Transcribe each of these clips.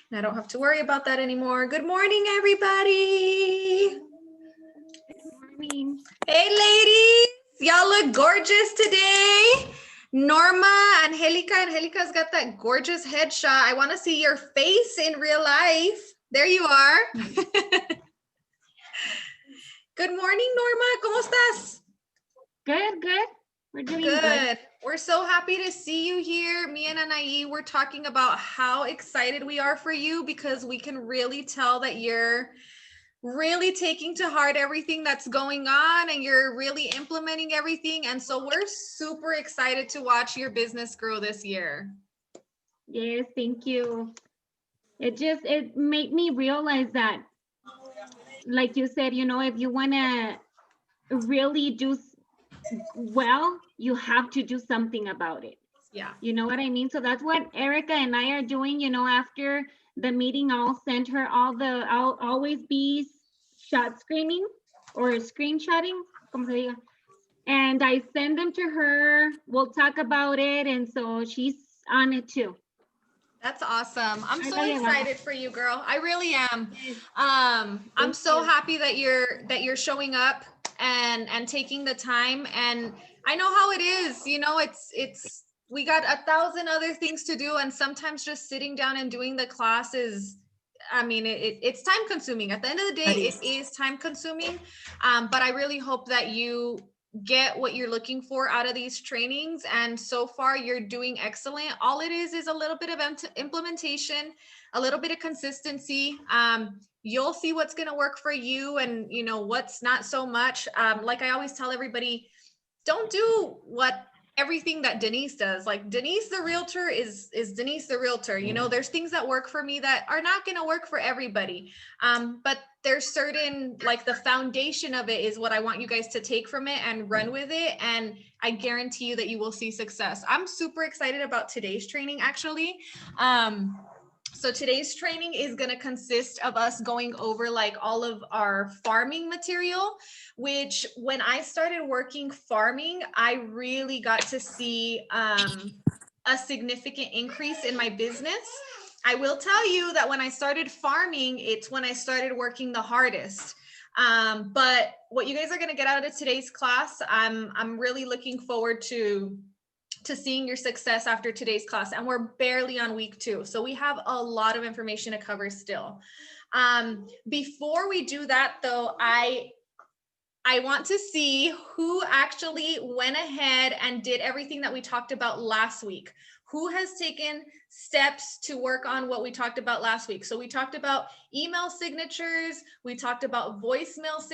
and I don't have to worry about that anymore. Good morning, everybody. Good morning. Hey, ladies. Y'all look gorgeous today. Norma, Angelica's got that gorgeous headshot. I want to see your face in real life. There you are. Good morning, Norma. ¿Cómo estás? Good. We're doing good. We're so happy to see you here. Me and Anaí, we're talking about how excited we are for you because we can really tell that you're really taking to heart everything that's going on and you're really implementing everything. And so we're super excited to watch your business grow this year. Yes, thank you. It made me realize that, like you said, if you want to really do well, you have to do something about it. Yeah. You know what I mean? So that's what Erica and I are doing. After the meeting, I'll send her I'll always be shot screening or screenshotting, como se diga. And I send them to her. We'll talk about it. And so she's on it too. That's awesome. I'm so excited for you, girl. I really am. I'm so happy that you're showing up and taking the time. And I know how it is. It's we got 1,000 other things to do, and sometimes just sitting down and doing the classes, it's time consuming. At the end of the day, it is time consuming. But I really hope that you get what you're looking for out of these trainings. And so far you're doing excellent. All it is a little bit of implementation, a little bit of consistency. You'll see what's going to work for you and what's not so much. Like I always tell everybody, don't do everything that Denise does. Like Denise the realtor is Denise the realtor. There's things that work for me that are not going to work for everybody. But there's certain, like the foundation of it is what I want you guys to take from it and run with it. And I guarantee you that you will see success. I'm super excited about today's training, actually. So today's training is going to consist of us going over like all of our farming material, which when I started working farming, I really got to see a significant increase in my business. I will tell you that when I started farming, it's when I started working the hardest. But what you guys are going to get out of today's class, I'm really looking forward to seeing your success after today's class. And we're barely on week 2. So we have a lot of information to cover still. Before we do that though, I want to see who actually went ahead and did everything that we talked about last week. Who has taken steps to work on what we talked about last week? So we talked about email signatures, we talked about voicemails,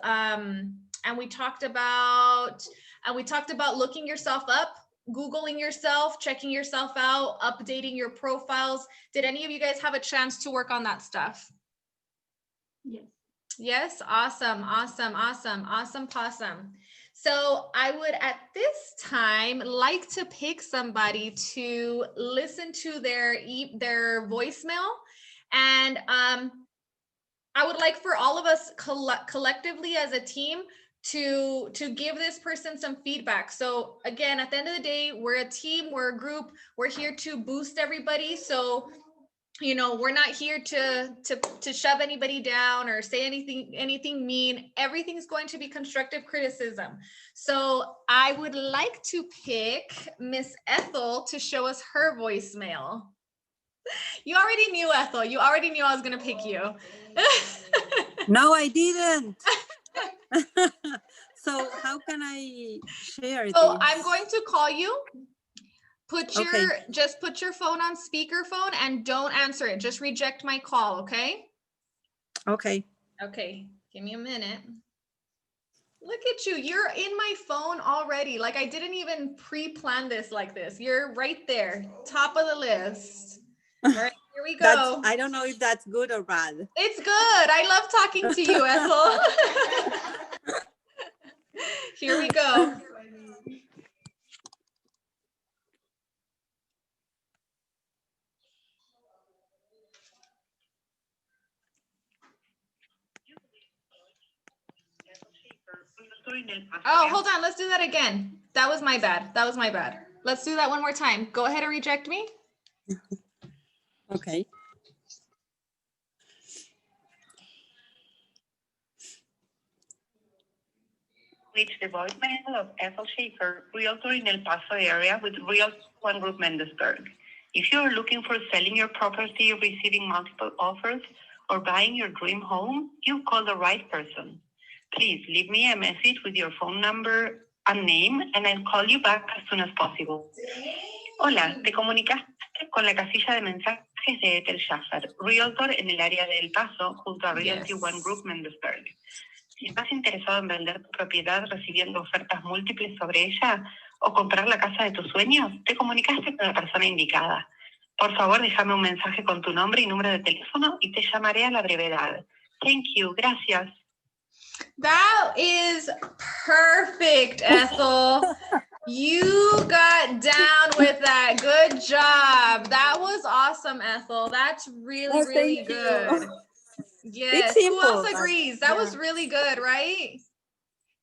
and we talked about looking yourself up, Googling yourself, checking yourself out, updating your profiles. Did any of you guys have a chance to work on that stuff? Yes. Yes, awesome. So I would at this time like to pick somebody to listen to their voicemail. And I would like for all of us collectively as a team to give this person some feedback. So again, at the end of the day, we're a team, we're a group, we're here to boost everybody. So we're not here to shove anybody down or say anything mean. Everything's going to be constructive criticism. So I would like to pick Miss Ethel to show us her voicemail. You already knew, Ethel. You already knew I was going to pick you. No, I didn't. So how can I share this? So I'm going to call you. Just put your phone on speakerphone and don't answer it. Just reject my call, okay? Okay. Okay, give me a minute. Look at you, you're in my phone already. Like I didn't even pre-plan this like this. You're right there, top of the list. All right, here we go. I don't know if that's good or bad. It's good. I love talking to you, Ethel. Here we go. Oh, hold on. Let's do that again. That was my bad. Let's do that one more time. Go ahead and reject me. Okay. Reach the voicemail of Ethel Schaefer, realtor in El Paso area with Real One Group Mendesberg. If you are looking for selling your property, receiving multiple offers, or buying your dream home, you call the right person. Please leave me a message with your phone number and name, and I'll call you back as soon as possible. Hola, te comunicaste con la casilla de mensajes de Ethel Schaefer, realtor en el área de El Paso, junto a Realty One Group Mendesberg. Si estás interesado en vender tu propiedad recibiendo ofertas múltiples sobre ella o comprar la casa de tus sueños, te comunicaste con la persona indicada. Por favor, déjame un mensaje con tu nombre y número de teléfono y te llamaré a la brevedad. Thank you. Gracias. That is perfect, Ethel. You got down with that. Good job. That was awesome, Ethel. That's really, really good. Yes. Who else agrees? That was really good, right?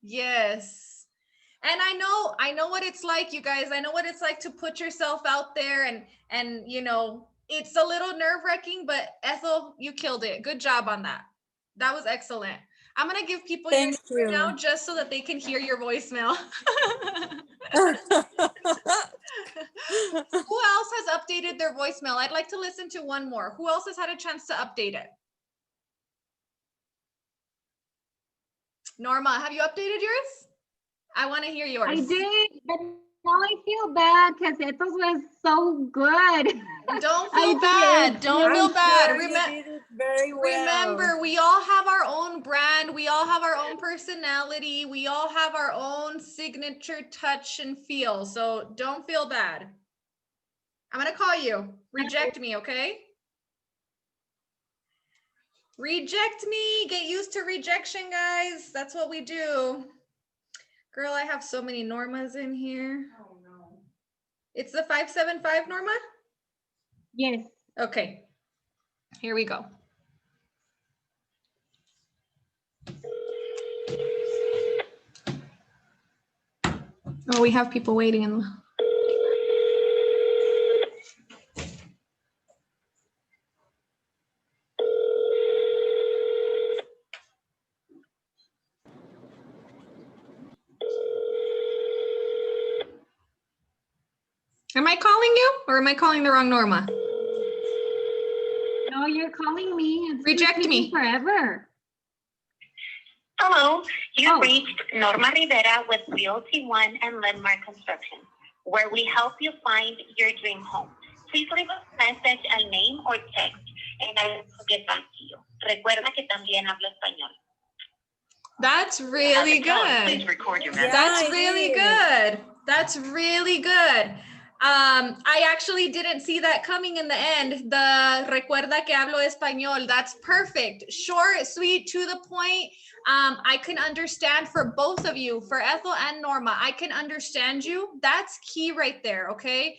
Yes. And I know what it's like, you guys. I know what it's like to put yourself out there and you know, it's a little nerve-wracking, but Ethel, you killed it. Good job on that. That was excellent. I'm going to give people your number now just so that they can hear your voicemail. Who else has updated their voicemail? I'd like to listen to one more. Who else has had a chance to update it? Norma, have you updated yours? I want to hear yours. I did, but now I feel bad because it was so good. Don't feel bad. Don't feel bad. You did it very well. Remember, we all have our own brand. We all have our own personality. We all have our own signature touch and feel. So don't feel bad. I'm going to call you. Reject me, okay? Reject me. Get used to rejection, guys. That's what we do. Girl, I have so many Normas in here. Oh, no. It's the 575, Norma? Yes. Okay. Here we go. Oh, we have people waiting in the... Am I calling you or am I calling the wrong Norma? No, you're calling me. It's Reject me. Forever. Hello, you've reached Norma Rivera with Realty One and Landmark Construction, where we help you find your dream home. Please leave a message, a name, or text, and I will get back to you. Recuerda que también hablo español. That's really good. Please record your message. That's really good. That's really good. I actually didn't see that coming in the end. The recuerda que hablo español. That's perfect. Short, sweet, to the point. I can understand for both of you, for Ethel and Norma. I can understand you. That's key right there, okay?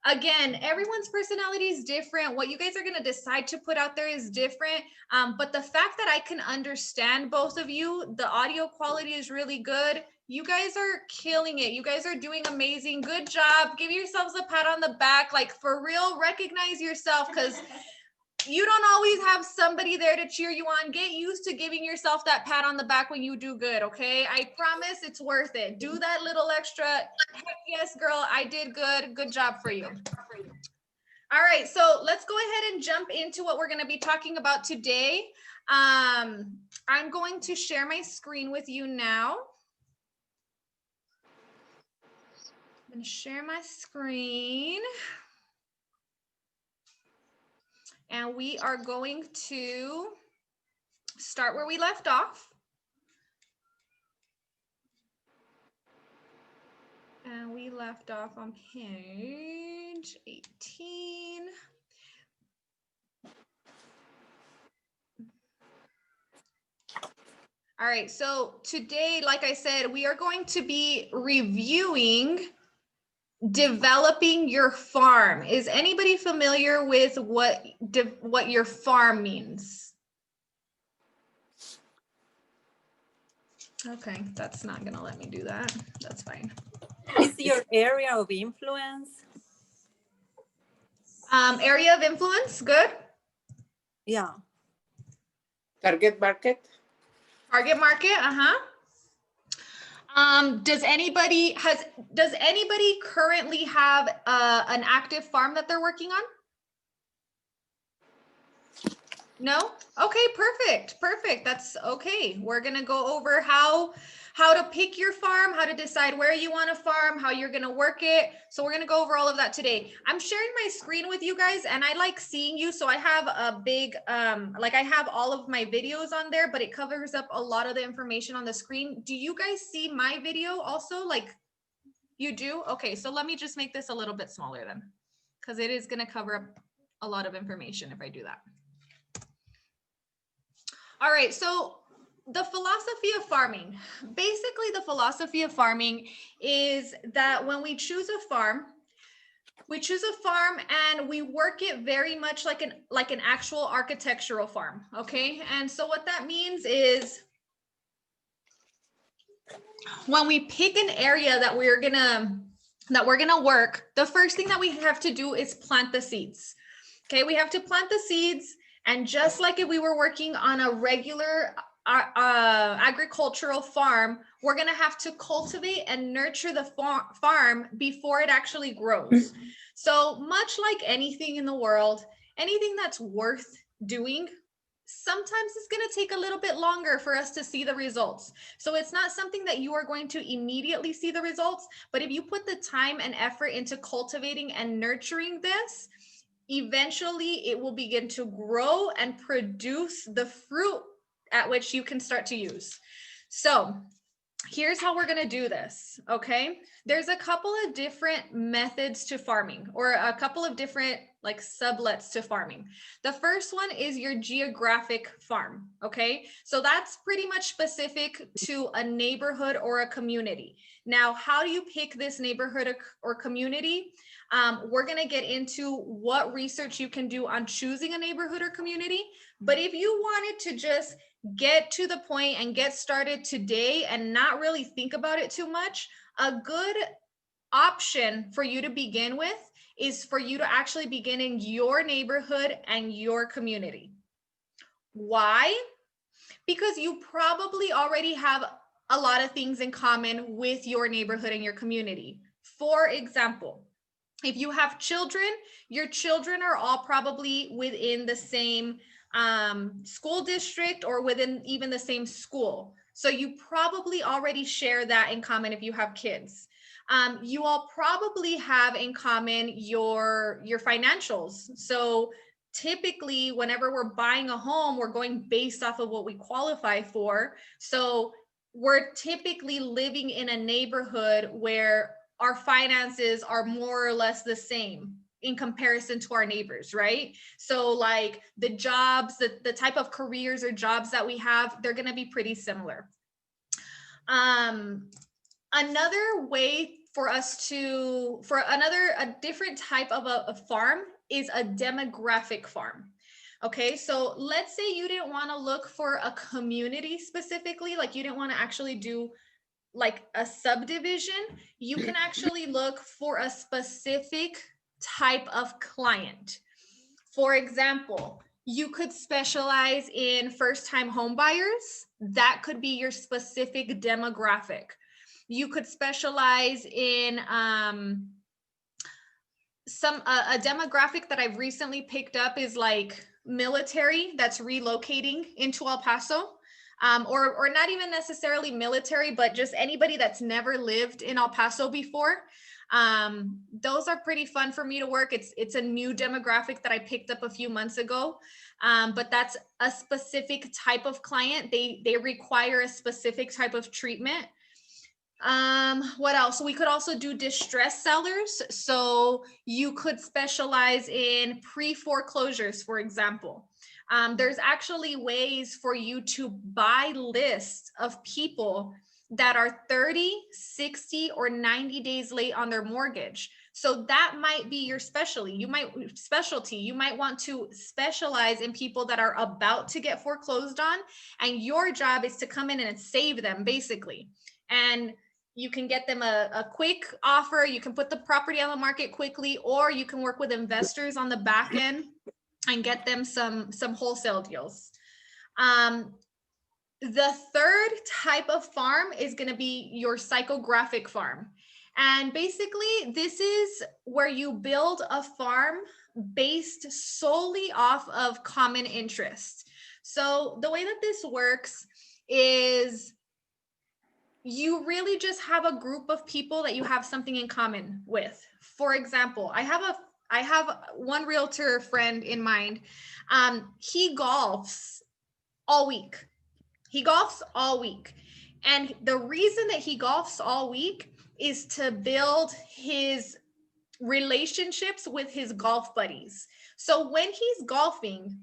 Again, everyone's personality is different. What you guys are going to decide to put out there is different. But the fact that I can understand both of you, the audio quality is really good. You guys are killing it. You guys are doing amazing. Good job. Give yourselves a pat on the back. Like, for real, recognize yourself, because you don't always have somebody there to cheer you on. Get used to giving yourself that pat on the back when you do good, okay? I promise it's worth it. Do that little extra. Heck yes, girl, I did good. Good job for you. All right, so let's go ahead and jump into what we're going to be talking about today. I'm going to share my screen with you now. I'm going to share my screen. And we are going to start where we left off. And we left off on page 18. All right, so today, like I said, we are going to be reviewing developing your farm. Is anybody familiar with what your farm means? Okay, that's not gonna let me do that. That's fine. Is your area of influence? Area of influence, good. Yeah. Target market. Target market, does anybody currently have an active farm that they're working on? No? Okay, perfect. That's okay. We're gonna go over how to pick your farm, how to decide where you want to farm, how you're gonna work it. So we're gonna go over all of that today. I'm sharing my screen with you guys, and I like seeing you. So I have a big, like I have all of my videos on there, but it covers up a lot of the information on the screen. Do you guys see my video also? Like, you do? Okay, so let me just make this a little bit smaller then, because it is gonna cover up a lot of information if I do that. All right, so the philosophy of farming. Basically, the philosophy of farming is that when we choose a farm and we work it very much like an actual architectural farm, okay? And so what that means is when we pick an area that we're gonna work, the first thing that we have to do is plant the seeds. Okay, we have to plant the seeds, and just like if we were working on a regular agricultural farm, we're gonna have to cultivate and nurture the farm before it actually grows. So much like anything in the world, anything that's worth doing, sometimes it's going to take a little bit longer for us to see the results. So it's not something that you are going to immediately see the results, but if you put the time and effort into cultivating and nurturing this, eventually it will begin to grow and produce the fruit at which you can start to use. So here's how we're going to do this, okay? There's a couple of different methods to farming, or a couple of different like sublets to farming. The first one is your geographic farm, okay? So that's pretty much specific to a neighborhood or a community. Now, how do you pick this neighborhood or community? We're going to get into what research you can do on choosing a neighborhood or community. But if you wanted to just get to the point and get started today and not really think about it too much, a good option for you to begin with is for you to actually begin in your neighborhood and your community. Why? Because you probably already have a lot of things in common with your neighborhood and your community. For example, if you have children, your children are all probably within the same school district or within even the same school. So you probably already share that in common if you have kids. You all probably have in common your financials. So typically, whenever we're buying a home, we're going based off of what we qualify for. So we're typically living in a neighborhood where our finances are more or less the same in comparison to our neighbors, right? So like the jobs, the type of careers or jobs that we have, they're gonna be pretty similar. Another way for us to, a different type of a farm is a demographic farm. Okay, so let's say you didn't want to look for a community specifically, like you didn't want to actually do like a subdivision. You can actually look for a specific type of client. For example, you could specialize in first-time home buyers. That could be your specific demographic. You could specialize in a demographic that I've recently picked up is like military that's relocating into El Paso, or not even necessarily military, but just anybody that's never lived in El Paso before. Those are pretty fun for me to work. It's a new demographic that I picked up a few months ago, but that's a specific type of client. They require a specific type of treatment. What else? We could also do distress sellers. So you could specialize in pre-foreclosures, for example. There's actually ways for you to buy lists of people that are 30, 60, or 90 days late on their mortgage. So that might be your specialty. You might want to specialize in people that are about to get foreclosed on, and your job is to come in and save them, basically. And you can get them a quick offer. You can put the property on the market quickly, or you can work with investors on the back end and get them some wholesale deals. The third type of farm is going to be your psychographic farm. And basically, this is where you build a farm based solely off of common interest. So the way that this works is you really just have a group of people that you have something in common with. For example, I have one realtor friend in mind. He golfs all week. He golfs all week. And the reason that he golfs all week is to build his relationships with his golf buddies. So when he's golfing,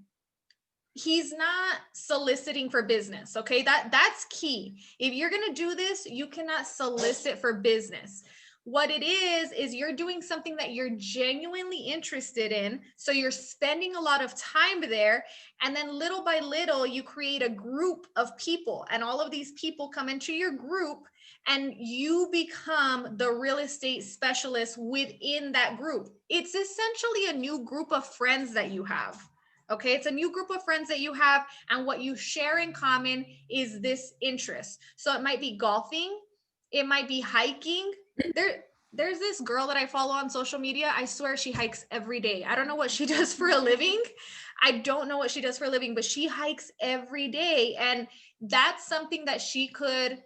he's not soliciting for business. Okay. That's key. If you're going to do this, you cannot solicit for business. What it is you're doing something that you're genuinely interested in. So you're spending a lot of time there. And then little by little, you create a group of people, and all of these people come into your group, and you become the real estate specialist within that group. It's essentially a new group of friends that you have. Okay, it's a new group of friends that you have, and what you share in common is this interest. So it might be golfing, it might be hiking. There's this girl that I follow on social media. I swear she hikes every day. I don't know what she does for a living. But she hikes every day. And that's something that she could,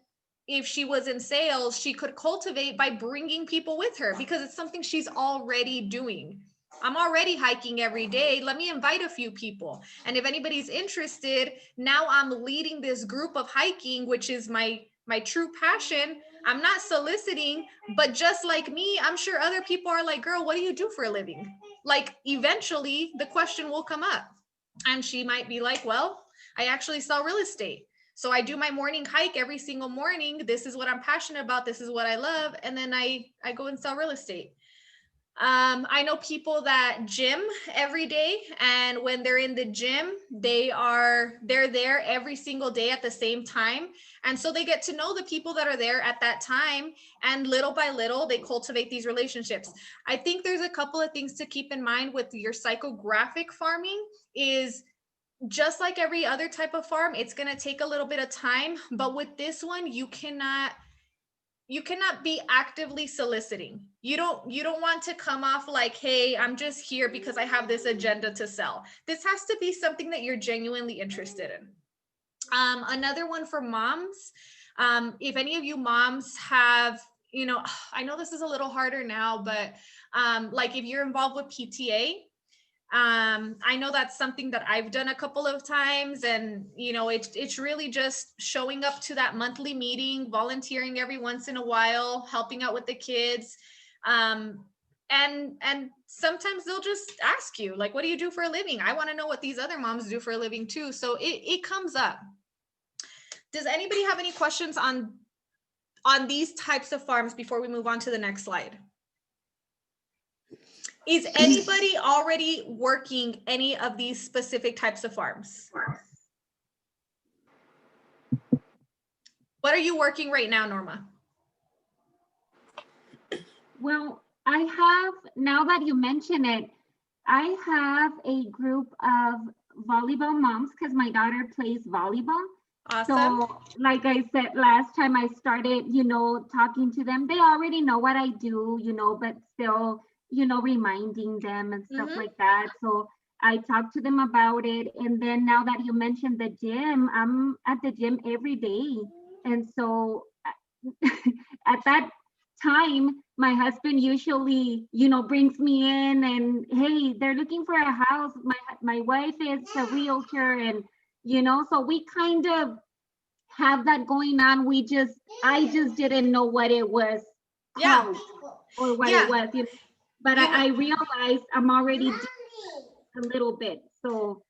if she was in sales, she could cultivate by bringing people with her, because it's something she's already doing. I'm already hiking every day. Let me invite a few people. And if anybody's interested, now I'm leading this group of hiking, which is my true passion. I'm not soliciting, but just like me, I'm sure other people are like, girl, what do you do for a living? Like, eventually the question will come up, and she might be like, well, I actually sell real estate. So I do my morning hike every single morning. This is what I'm passionate about. This is what I love. And then I go and sell real estate. I know people that gym every day, and when they're in the gym, they're there every single day at the same time. And so they get to know the people that are there at that time, and little by little, they cultivate these relationships. I think there's a couple of things to keep in mind with your psychographic farming is, just like every other type of farm, it's going to take a little bit of time, but with this one, you cannot be actively soliciting. You don't want to come off like, hey, I'm just here because I have this agenda to sell. This has to be something that you're genuinely interested in. Another one for moms, if any of you moms have, I know this is a little harder now, but like if you're involved with PTA, I know that's something that I've done a couple of times, and it's really just showing up to that monthly meeting, volunteering every once in a while, helping out with the kids, and sometimes they'll just ask you, like, what do you do for a living? I want to know what these other moms do for a living too. So it comes up. Does anybody have any questions on these types of farms before we move on to the next slide? Is anybody already working any of these specific types of farms? What are you working right now, Norma? Well, I have, now that you mention it, I have a group of volleyball moms because my daughter plays volleyball. Awesome. So like I said, last time I started, talking to them, they already know what I do, but still, reminding them and stuff like that. So I talked to them about it. And then now that you mentioned the gym, I'm at the gym every day. And so at that time, my husband usually, brings me in and, hey, they're looking for a house. My wife is a realtor, and, so we kind of have that going on. I just didn't know what it was called or what it was, but I realized I'm already doing a little bit. So.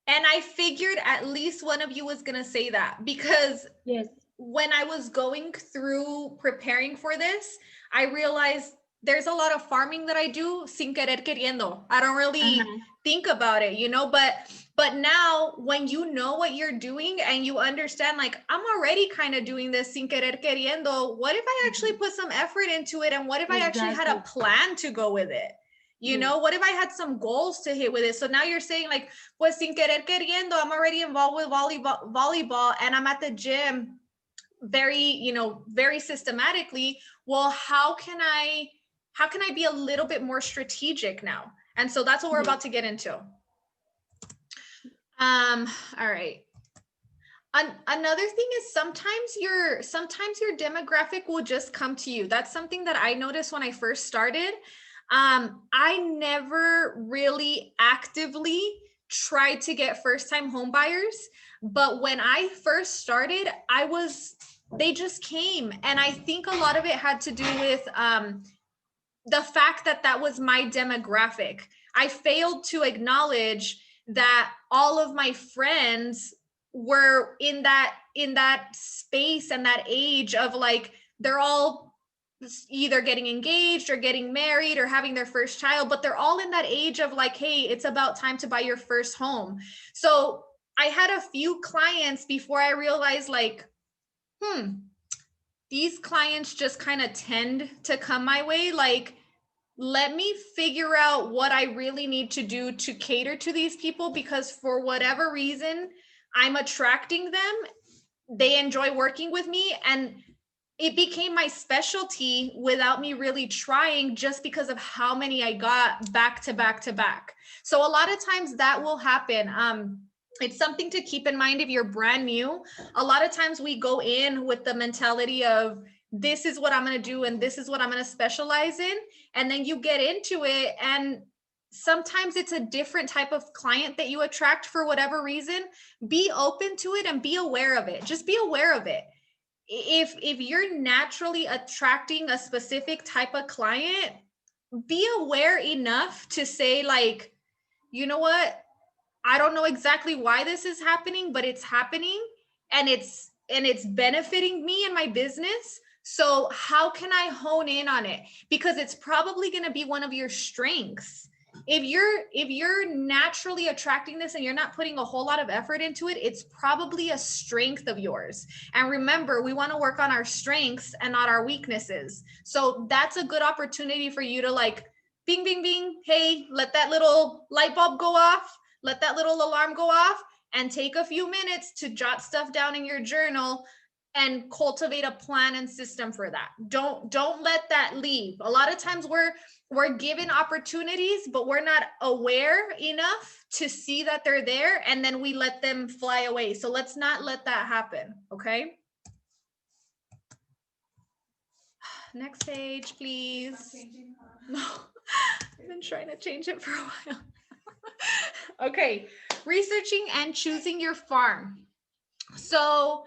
And I figured at least one of you was going to say that, because yes, when I was going through preparing for this, I realized there's a lot of farming that I do sin querer queriendo. I don't really think about it, but But now when you know what you're doing and you understand, like, I'm already kind of doing this sin querer queriendo, what if I actually put some effort into it? And what if I actually had a plan to go with it? You know, what if I had some goals to hit with it? So now you're saying like, pues sin querer queriendo, I'm already involved with volleyball and I'm at the gym very, you know, very systematically. Well, how can I be a little bit more strategic now? And so that's what we're about to get into. All right. Another thing is sometimes your demographic will just come to you. That's something that I noticed when I first started. I never really actively tried to get first-time home buyers, but when I first started, they just came. And I think a lot of it had to do with the fact that that was my demographic. I failed to acknowledge that all of my friends were in that space and that age of like, they're all either getting engaged or getting married or having their first child, but they're all in that age of like, hey, it's about time to buy your first home. So I had a few clients before I realized like, these clients just kind of tend to come my way. Like, let me figure out what I really need to do to cater to these people, because for whatever reason, I'm attracting them. They enjoy working with me, and it became my specialty without me really trying, just because of how many I got back to back to back. So a lot of times that will happen. It's something to keep in mind if you're brand new. A lot of times we go in with the mentality of, this is what I'm going to do and this is what I'm going to specialize in. And then you get into it, and sometimes it's a different type of client that you attract for whatever reason. Be open to it and be aware of it. Just be aware of it. If you're naturally attracting a specific type of client, be aware enough to say like, you know what? I don't know exactly why this is happening, but it's happening, and it's benefiting me and my business. So how can I hone in on it? Because it's probably going to be one of your strengths. If you're naturally attracting this and you're not putting a whole lot of effort into it, it's probably a strength of yours. And remember, we want to work on our strengths and not our weaknesses. So that's a good opportunity for you to like, bing, bing, bing. Hey, let that little light bulb go off. Let that little alarm go off, and take a few minutes to jot stuff down in your journal and cultivate a plan and system for that. Don't let that leave. A lot of times we're given opportunities, but we're not aware enough to see that they're there, and then we let them fly away. So let's not let that happen, okay? Next page, please. No, I've been trying to change it for a while. Okay, researching and choosing your farm. So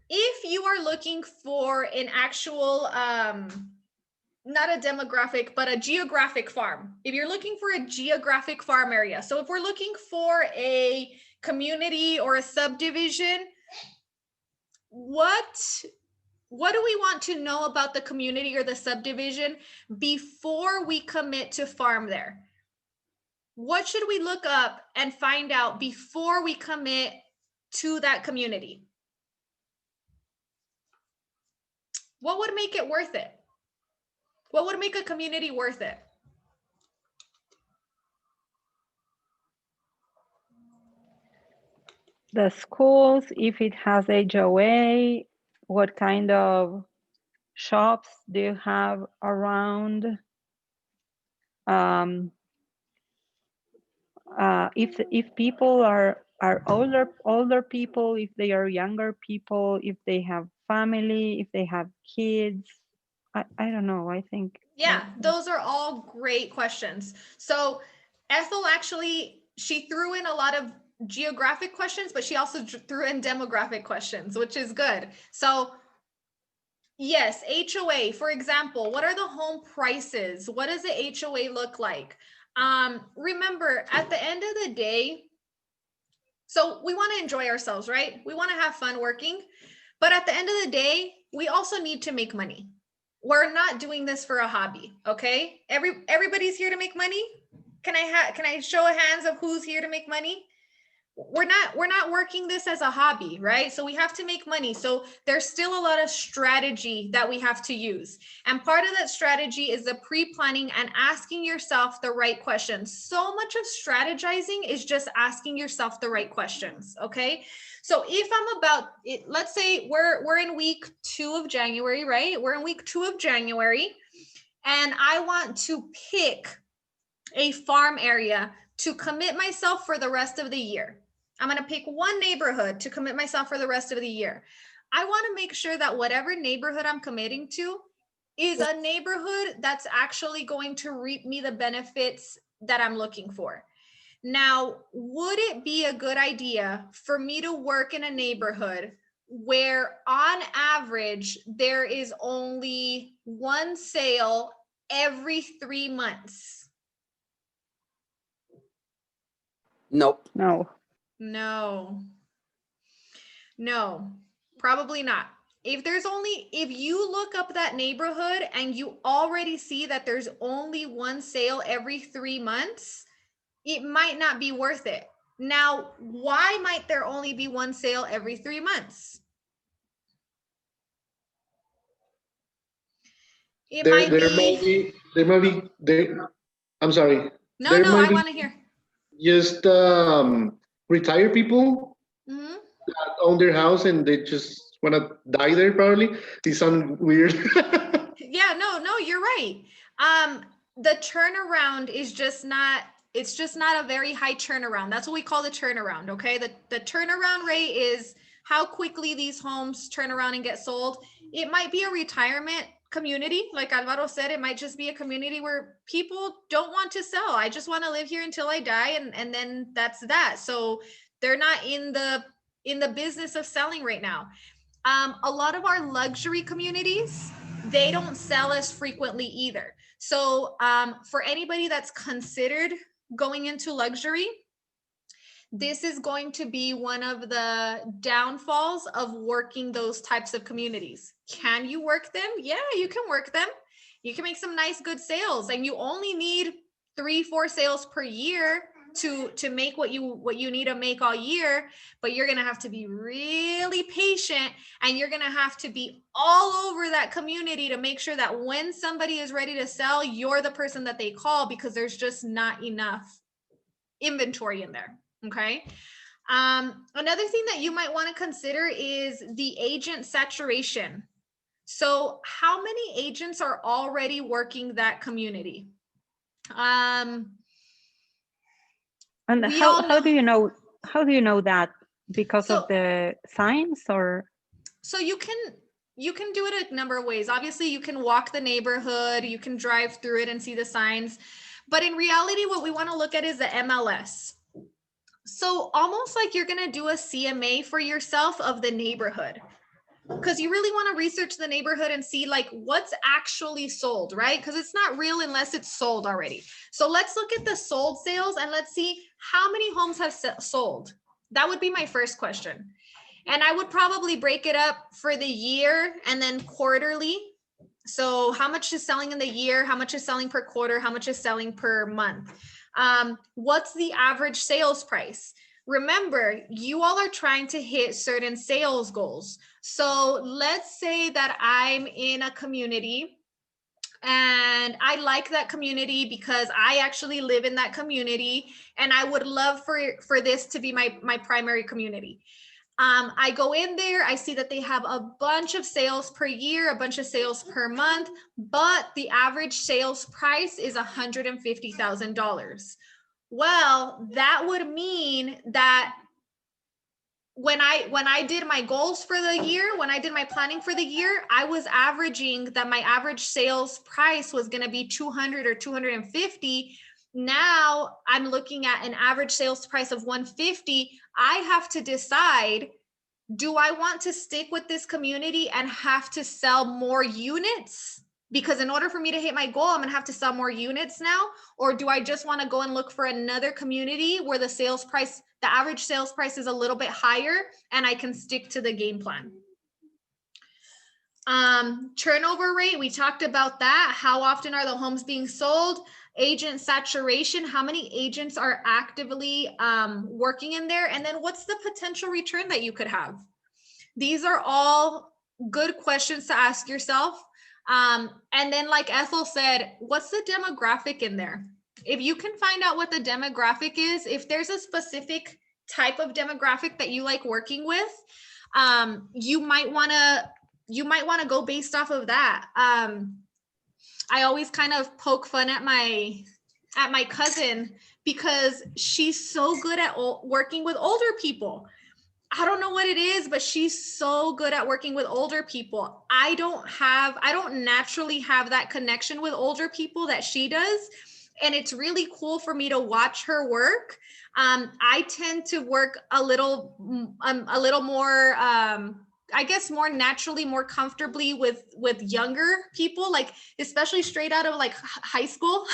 if you are looking for an actual, not a demographic, but a geographic farm, if you're looking for a geographic farm area, so if we're looking for a community or a subdivision, what do we want to know about the community or the subdivision before we commit to farm there? What should we look up and find out before we commit to that community? What would make it worth it? What would make a community worth it? The schools, if it has HOA, what kind of shops do you have around? If people are older people, if they are younger people, if they have family, if they have kids, I don't know. I think those are all great questions. So Ethel actually, she threw in a lot of geographic questions, but she also threw in demographic questions, which is good. So yes, HOA, for example, what are the home prices? What does the HOA look like? Remember, at the end of the day, so we want to enjoy ourselves, right? We want to have fun working, but at the end of the day, we also need to make money. We're not doing this for a hobby, okay? Everybody's here to make money. can I show a hands of who's here to make money? We're not working this as a hobby, right? So we have to make money. So there's still a lot of strategy that we have to use. And part of that strategy is the pre-planning and asking yourself the right questions. So much of strategizing is just asking yourself the right questions, okay? So if I'm about it, let's say we're in week 2 of January, right? We're in week 2 of January, and I want to pick a farm area to commit myself for the rest of the year. I'm going to pick one neighborhood to commit myself for the rest of the year. I want to make sure that whatever neighborhood I'm committing to is a neighborhood that's actually going to reap me the benefits that I'm looking for. Now, would it be a good idea for me to work in a neighborhood where on average there is only one sale every 3 months? Nope. No. No, probably not. If you look up that neighborhood and you already see that there's only one sale every 3 months, it might not be worth it. Now, why might there only be one sale every 3 months? I'm sorry. No, There might I be want to hear. just retired people Mhm. that own their house and they just want to die there. Probably these sound weird. Yeah, no, you're right. The turnaround is just not, it's just not a very high turnaround. That's what we call the turnaround, okay? The turnaround rate is how quickly these homes turn around and get sold. It might be a retirement community, like Alvaro said, it might just be a community where people don't want to sell. I just want to live here until I die, and then that's that. So they're not in the business of selling right now. A lot of our luxury communities, they don't sell as frequently either. So for anybody that's considered going into luxury, this is going to be one of the downfalls of working those types of communities. Can you work them? Yeah, you can work them. You can make some nice, good sales, and you only need 3-4 sales per year to make what you need to make all year. But you're going to have to be really patient, and you're going to have to be all over that community to make sure that when somebody is ready to sell, you're the person that they call, because there's just not enough inventory in there. Okay. Another thing that you might want to consider is the agent saturation. So how many agents are already working that community? And We all how do you know that? Because So- of the signs, or? So you can do it a number of ways. Obviously, you can walk the neighborhood, you can drive through it and see the signs. But in reality, what we want to look at is the MLS. So almost like you're going to do a CMA for yourself of the neighborhood, because you really want to research the neighborhood and see like what's actually sold, right? Because it's not real unless it's sold already. So let's look at the sold sales and let's see how many homes have sold. That would be my first question. And I would probably break it up for the year and then quarterly. So how much is selling in the year? How much is selling per quarter? How much is selling per month? What's the average sales price? Remember, you all are trying to hit certain sales goals. So let's say that I'm in a community and I like that community because I actually live in that community, and I would love for this to be my primary community. I go in there, I see that they have a bunch of sales per year, a bunch of sales per month, but the average sales price is $150,000. Well, that would mean that when I did my goals for the year, when I did my planning for the year, I was averaging that my average sales price was going to be 200 or 250. Now I'm looking at an average sales price of 150. I have to decide, do I want to stick with this community and have to sell more units? Because in order for me to hit my goal, I'm going to have to sell more units now. Or do I just want to go and look for another community where the sales price, the average sales price is a little bit higher, and I can stick to the game plan? Turnover rate, we talked about that. How often are the homes being sold? agent saturation, how many agents are actively working in there, and then what's the potential return that you could have? These are all good questions to ask yourself. And then like Ethel said, what's the demographic in there? If you can find out what the demographic is, if there's a specific type of demographic that you like working with, you might want to go based off of that. I always kind of poke fun at my cousin because she's so good at working with older people. I don't know what it is, but she's so good at working with older people. I don't naturally have that connection with older people that she does. And it's really cool for me to watch her work. I tend to work a little more, I guess more naturally, more comfortably with younger people, like especially straight out of like high school,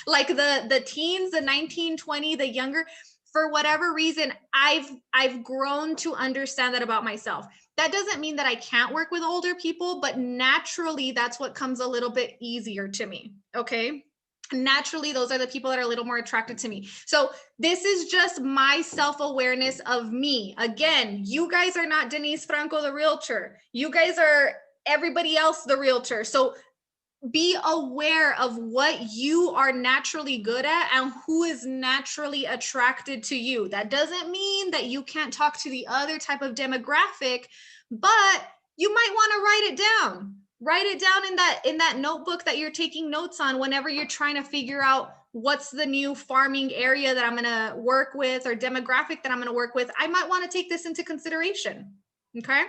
like the teens, the 19, 20, the younger. For whatever reason, I've grown to understand that about myself. That doesn't mean that I can't work with older people, but naturally that's what comes a little bit easier to me. Okay. Naturally, those are the people that are a little more attracted to me. So this is just my self-awareness of me. Again, you guys are not Denise Franco, the realtor. You guys are everybody else, the realtor. So be aware of what you are naturally good at and who is naturally attracted to you. That doesn't mean that you can't talk to the other type of demographic, but you might want to write it down. Write it down in that notebook that you're taking notes on whenever you're trying to figure out what's the new farming area that I'm going to work with or demographic that I'm going to work with. I might want to take this into consideration. Okay.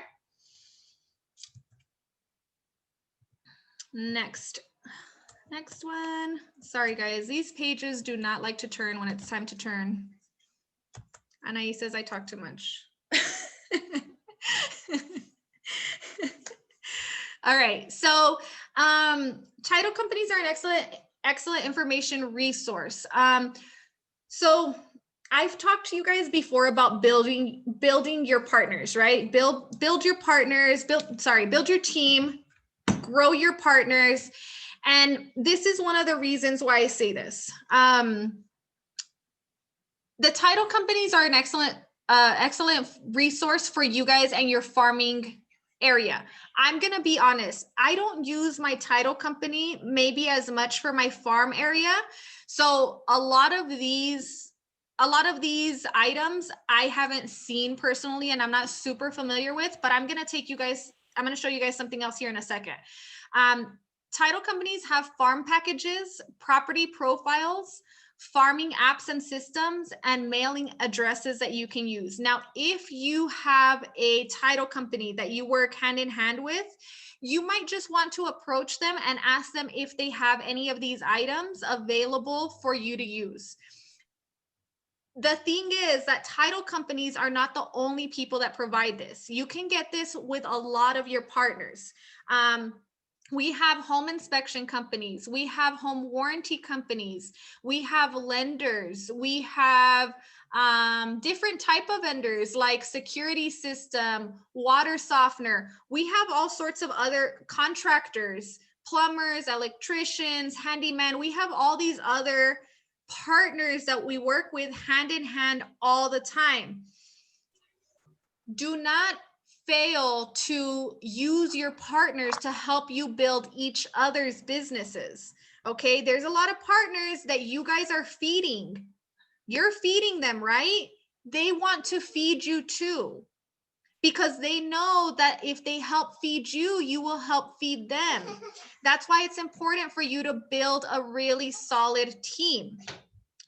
Next one. Sorry guys, these pages do not like to turn when it's time to turn. Anais says I talk too much. All right, so title companies are an excellent information resource. So I've talked to you guys before about building your partners, right? Build your partners, build your team, grow your partners. And this is one of the reasons why I say this. The title companies are an excellent resource for you guys and your farming area. I'm going to be honest. I don't use my title company maybe as much for my farm area. So a lot of these items I haven't seen personally and I'm not super familiar with, but I'm going to show you guys something else here in a second. Title companies have farm packages, property profiles, farming apps and systems, and mailing addresses that you can use. Now, if you have a title company that you work hand in hand with, you might just want to approach them and ask them if they have any of these items available for you to use. The thing is that title companies are not the only people that provide this. You can get this with a lot of your partners. We have home inspection companies, we have home warranty companies, we have lenders, we have different type of vendors like security system, water softener. We have all sorts of other contractors, plumbers, electricians, handyman. We have all these other partners that we work with hand in hand all the time. Do not fail to use your partners to help you build each other's businesses. Okay, there's a lot of partners that you guys are feeding. You're feeding them, right? They want to feed you too, because they know that if they help feed you, you will help feed them. That's why it's important for you to build a really solid team.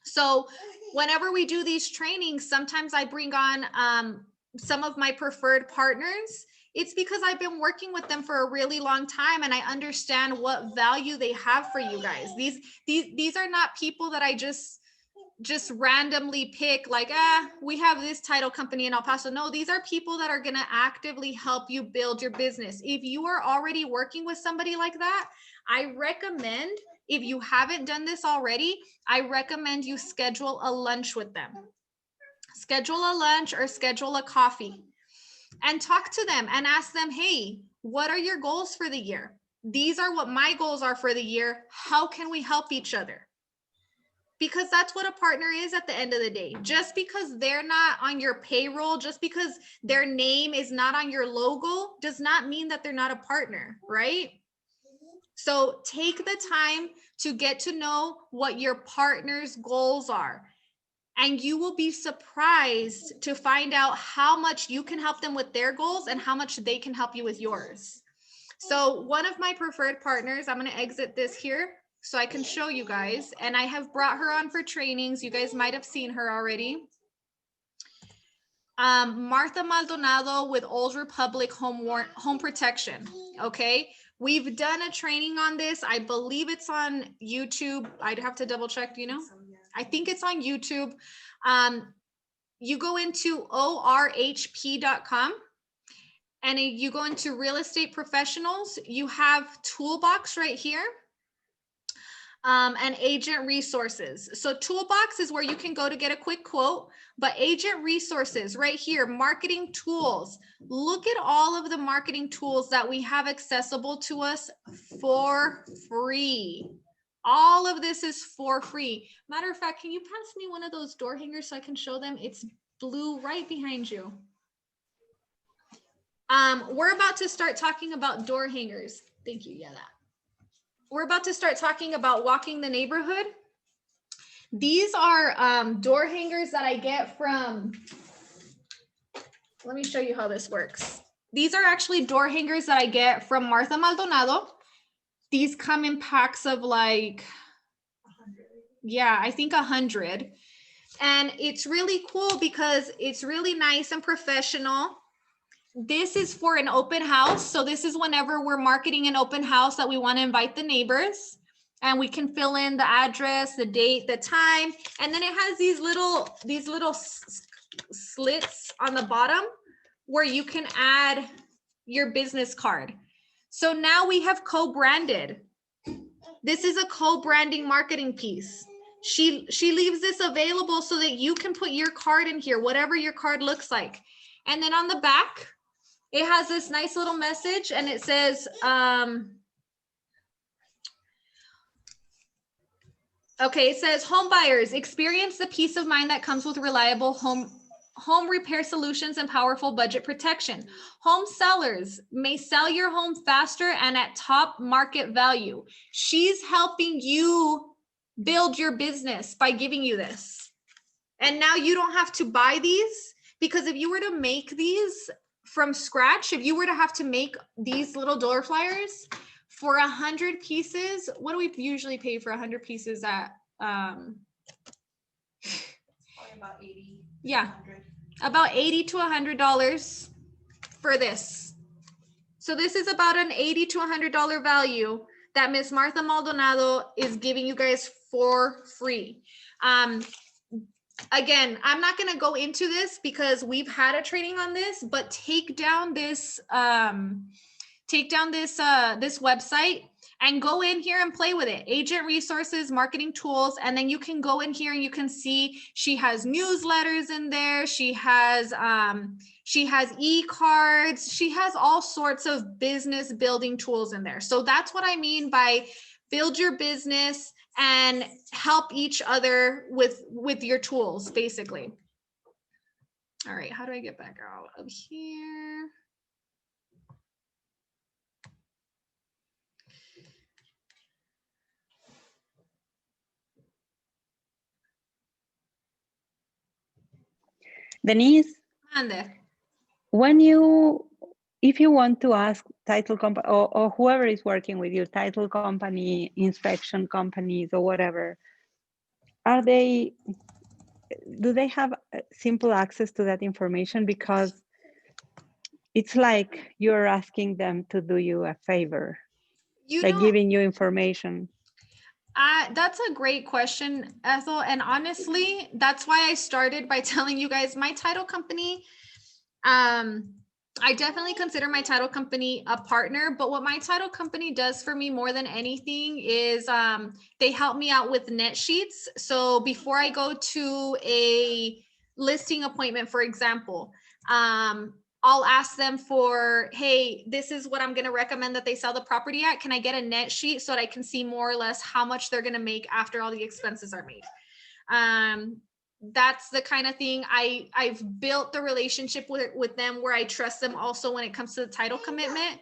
So whenever we do these trainings, sometimes I bring on some of my preferred partners. It's because I've been working with them for a really long time and I understand what value they have for you guys. These are not people that I just randomly pick like, we have this title company in El Paso. No, these are people that are going to actively help you build your business. If you are already working with somebody like that, I recommend, if you haven't done this already, I recommend you schedule a lunch with them. Schedule a lunch or schedule a coffee and talk to them and ask them, hey, what are your goals for the year? These are what my goals are for the year. How can we help each other? because that's what a partner is at the end of the day. Just because they're not on your payroll, just because their name is not on your logo, does not mean that they're not a partner, right? So take the time to get to know what your partner's goals are. And you will be surprised to find out how much you can help them with their goals and how much they can help you with yours. So one of my preferred partners, I'm going to exit this here so I can show you guys. And I have brought her on for trainings. You guys might have seen her already. Martha Maldonado with Old Republic Home Protection. Okay. We've done a training on this. I believe it's on YouTube. I'd have to double check, you know? I think it's on YouTube. You go into orhp.com and you go into real estate professionals. You have toolbox right here. And agent resources. So toolbox is where you can go to get a quick quote, but agent resources right here, marketing tools. Look at all of the marketing tools that we have accessible to us for free. All of this is for free. Matter of fact, can you pass me one of those door hangers so I can show them? It's blue right behind you. We're about to start talking about door hangers. Thank you. Yeah, that. We're about to start talking about walking the neighborhood. These are door hangers that I get from, let me show you how this works. These are actually door hangers that I get from Martha Maldonado. These come in packs of like, yeah, I think 100. And it's really cool because it's really nice and professional. This is for an open house. So this is whenever we're marketing an open house that we want to invite the neighbors, and we can fill in the address, the date, the time. And then it has these little slits on the bottom where you can add your business card. So now we have co-branded. This is a co-branding marketing piece. She leaves this available so that you can put your card in here, whatever your card looks like. And then on the back, it has this nice little message, and it says, okay, it says, home buyers, experience the peace of mind that comes with reliable home repair solutions and powerful budget protection. Home sellers may sell your home faster and at top market value. She's helping you build your business by giving you this. And now you don't have to buy these, because if you were to make these from scratch, if you were to have to make these little door flyers for 100 pieces, what do we usually pay for 100 pieces at? Probably about 80. Yeah, 100. About $80 to $100 for this. So this is about an $80 to $100 value that Miss Martha Maldonado is giving you guys for free. Again, I'm not going to go into this because we've had a training on this, but take down this website and go in here and play with it. Agent resources, marketing tools, and then you can go in here and you can see she has newsletters in there. She has e-cards. She has all sorts of business building tools in there. So that's what I mean by build your business and help each other with your tools, basically. All right, how do I get back out of here? Denise, Ande. if you want to ask title company or whoever is working with you, title company, inspection companies, or whatever, do they have simple access to that information? Because it's like you're asking them to do you a favor, giving you information. That's a great question, Ethel. And honestly, that's why I started by telling you guys my title company. I definitely consider my title company a partner, but what my title company does for me more than anything is they help me out with net sheets. So before I go to a listing appointment, for example, I'll ask them for, hey, this is what I'm going to recommend that they sell the property at. Can I get a net sheet so that I can see more or less how much they're going to make after all the expenses are made? That's the kind of thing I've built the relationship with them where I trust them also when it comes to the title commitment.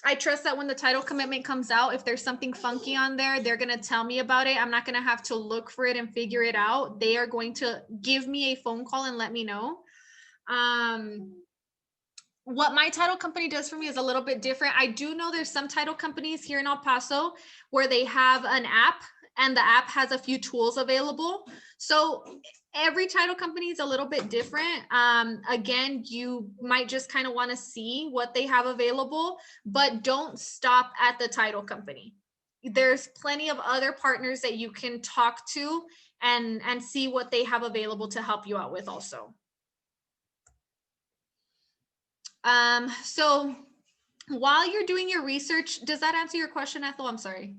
I trust that when the title commitment comes out, if there's something funky on there, they're going to tell me about it. I'm not going to have to look for it and figure it out. They are going to give me a phone call and let me know. What my title company does for me is a little bit different. I do know there's some title companies here in El Paso where they have an app, and the app has a few tools available. So every title company is a little bit different. Again, you might just kind of want to see what they have available, but don't stop at the title company. There's plenty of other partners that you can talk to and see what they have available to help you out with also. So while you're doing your research, does that answer your question, Ethel? I'm sorry.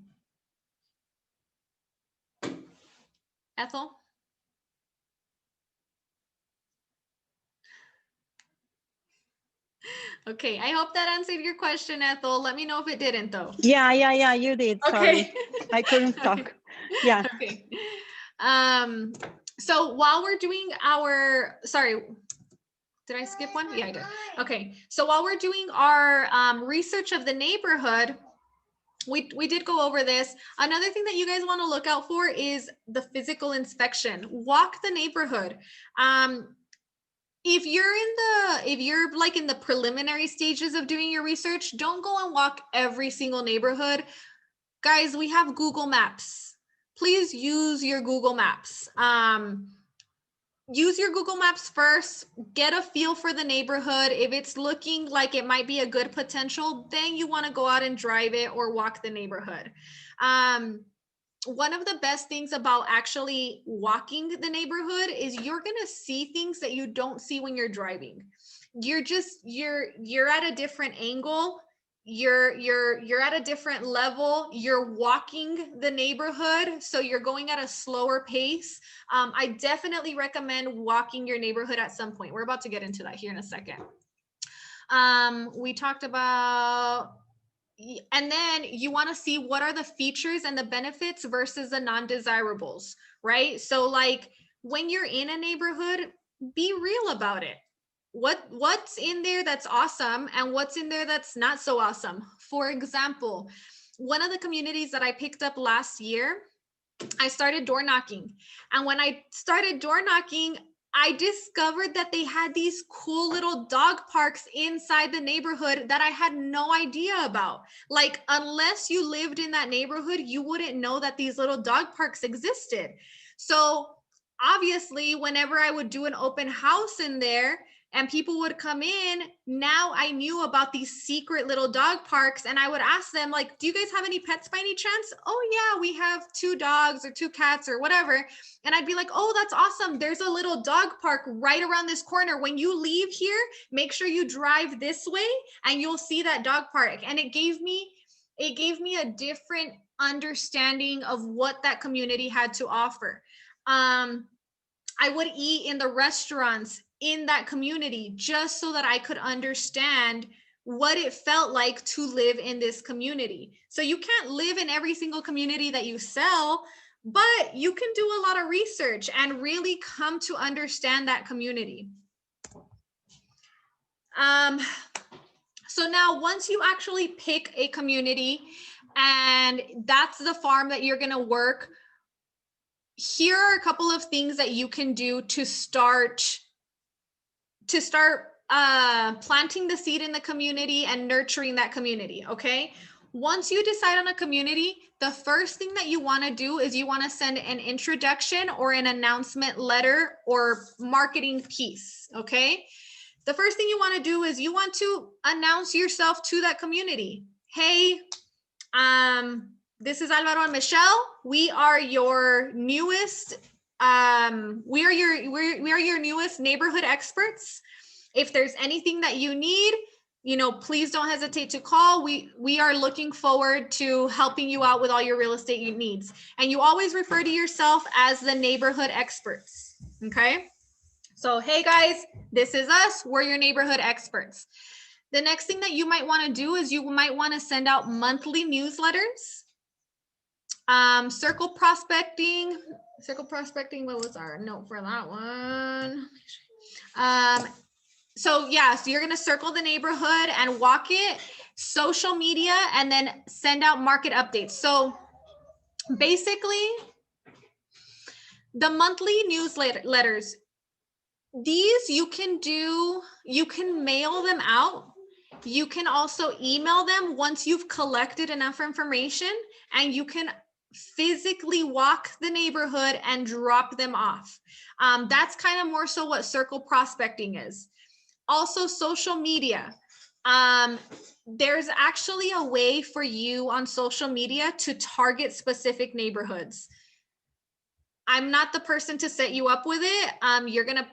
Ethel? Okay, I hope that answered your question, Ethel. Let me know if it didn't, though. Yeah, you did. Sorry, okay. I couldn't talk. Yeah. Okay. So while we're doing our, sorry, did I skip one? Yeah, I did. Okay, so while we're doing our research of the neighborhood, we did go over this. Another thing that you guys want to look out for is the physical inspection. Walk the neighborhood. If you're like in the preliminary stages of doing your research, don't go and walk every single neighborhood. Guys, we have Google Maps. Please use your Google Maps. Use your Google Maps first, get a feel for the neighborhood. If it's looking like it might be a good potential, then you want to go out and drive it or walk the neighborhood. One of the best things about actually walking the neighborhood is you're going to see things that you don't see when you're driving. You're at a different angle. You're at a different level. You're walking the neighborhood, so you're going at a slower pace. I definitely recommend walking your neighborhood at some point. We're about to get into that here in a second. We talked about, and then you want to see what are the features and the benefits versus the non-desirables, right? So like when you're in a neighborhood, be real about it. What's in there that's awesome and what's in there that's not so awesome. For example, one of the communities that I picked up last year, I started door knocking. And when I started door knocking, I discovered that they had these cool little dog parks inside the neighborhood that I had no idea about. Like, unless you lived in that neighborhood, you wouldn't know that these little dog parks existed. So obviously, whenever I would do an open house in there, and people would come in, now I knew about these secret little dog parks, and I would ask them, like, do you guys have any pets by any chance? Oh yeah, we have 2 dogs or 2 cats or whatever. And I'd be like, oh, that's awesome. There's a little dog park right around this corner. When you leave here, make sure you drive this way and you'll see that dog park. And it gave me a different understanding of what that community had to offer. I would eat in the restaurants in that community just so that I could understand what it felt like to live in this community. So you can't live in every single community that you sell, but you can do a lot of research and really come to understand that community. So now once you actually pick a community and that's the farm that you're going to work, here are a couple of things that you can do to start planting the seed in the community and nurturing that community. Okay. Once you decide on a community, the first thing that you want to do is you want to send an introduction or an announcement letter or marketing piece. Okay. The first thing you want to do is you want to announce yourself to that community. Hey, this is Alvaro and Michelle. We are your newest, we are your newest neighborhood experts. If there's anything that you need, please don't hesitate to call. We are looking forward to helping you out with all your real estate needs. And you always refer to yourself as the neighborhood experts. Okay. So, hey guys, this is us. We're your neighborhood experts. The next thing that you might want to do is you might want to send out monthly newsletters. Circle prospecting, what was our note for that one? So yeah, so you're gonna circle the neighborhood and walk it, social media, and then send out market updates. So basically, the monthly newsletters, these you can mail them out. You can also email them once you've collected enough information, and you can physically walk the neighborhood and drop them off. That's kind of more so what circle prospecting is. Also, social media. There's actually a way for you on social media to target specific neighborhoods. I'm not the person to set you up with it. You're going to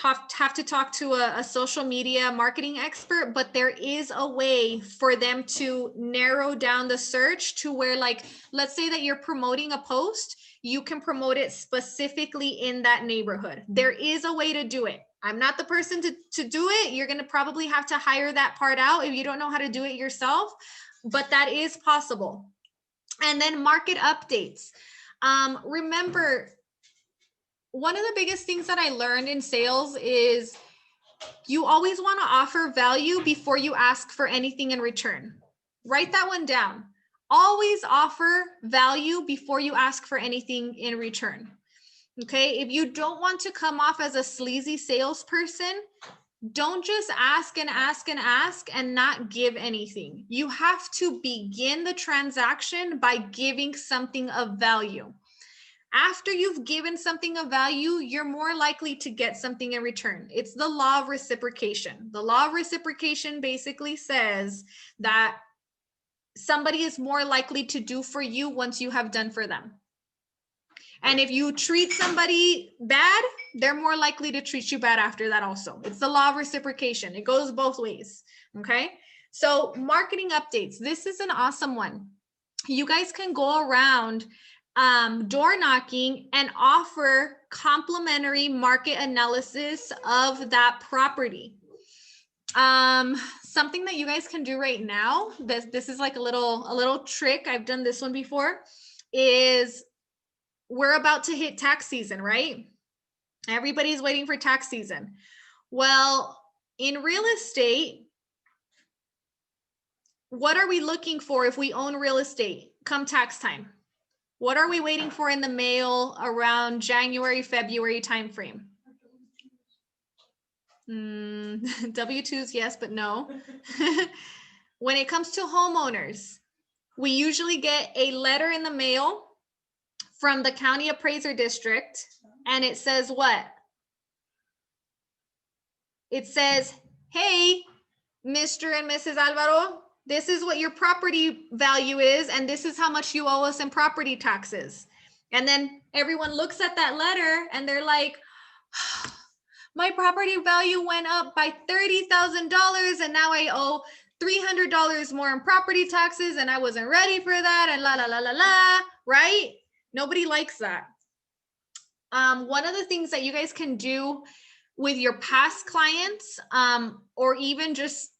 have to talk to a social media marketing expert, but there is a way for them to narrow down the search to where, like, let's say that you're promoting a post, you can promote it specifically in that neighborhood. There is a way to do it. I'm not the person to do it. You're going to probably have to hire that part out if you don't know how to do it yourself, but that is possible. And then market updates. Remember, one of the biggest things that I learned in sales is you always want to offer value before you ask for anything in return. Write that one down. Always offer value before you ask for anything in return. Okay, if you don't want to come off as a sleazy salesperson, don't just ask and ask and ask and not give anything. You have to begin the transaction by giving something of value. After you've given something of value, you're more likely to get something in return. It's the law of reciprocation. The law of reciprocation basically says that somebody is more likely to do for you once you have done for them. And if you treat somebody bad, they're more likely to treat you bad after that also. It's the law of reciprocation. It goes both ways, okay? So marketing updates. This is an awesome one. You guys can go around door knocking and offer complimentary market analysis of that property. Something that you guys can do right now, this is like a little trick. I've done this one before, is we're about to hit tax season, right? Everybody's waiting for tax season. Well, in real estate, what are we looking for if we own real estate come tax time? What are we waiting for in the mail around January, February timeframe? W-2s, yes, but no. When it comes to homeowners, we usually get a letter in the mail from the county appraiser district, and it says what? It says, hey, Mr. and Mrs. Alvaro, this is what your property value is, and this is how much you owe us in property taxes. And then everyone looks at that letter and they're like, my property value went up by $30,000 and now I owe $300 more in property taxes and I wasn't ready for that and la, la, la, la, la, right? Nobody likes that. One of the things that you guys can do with your past clients, or even just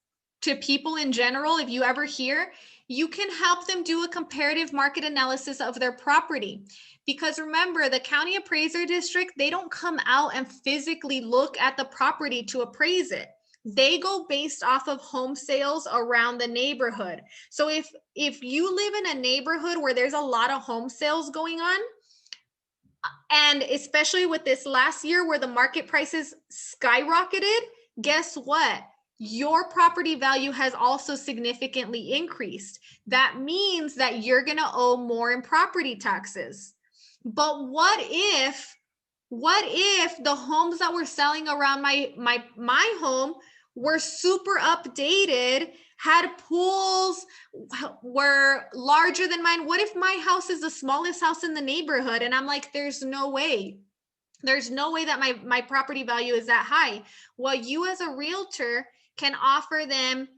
to people in general, if you ever hear, you can help them do a comparative market analysis of their property. Because remember, the county appraiser district, they don't come out and physically look at the property to appraise it. They go based off of home sales around the neighborhood. So if you live in a neighborhood where there's a lot of home sales going on, and especially with this last year where the market prices skyrocketed, guess what? Your property value has also significantly increased. That means that you're going to owe more in property taxes. But what if the homes that were selling around my home were super updated, had pools, were larger than mine? What if my house is the smallest house in the neighborhood? And I'm like, there's no way. There's no way that my property value is that high. Well, you as a realtor can offer them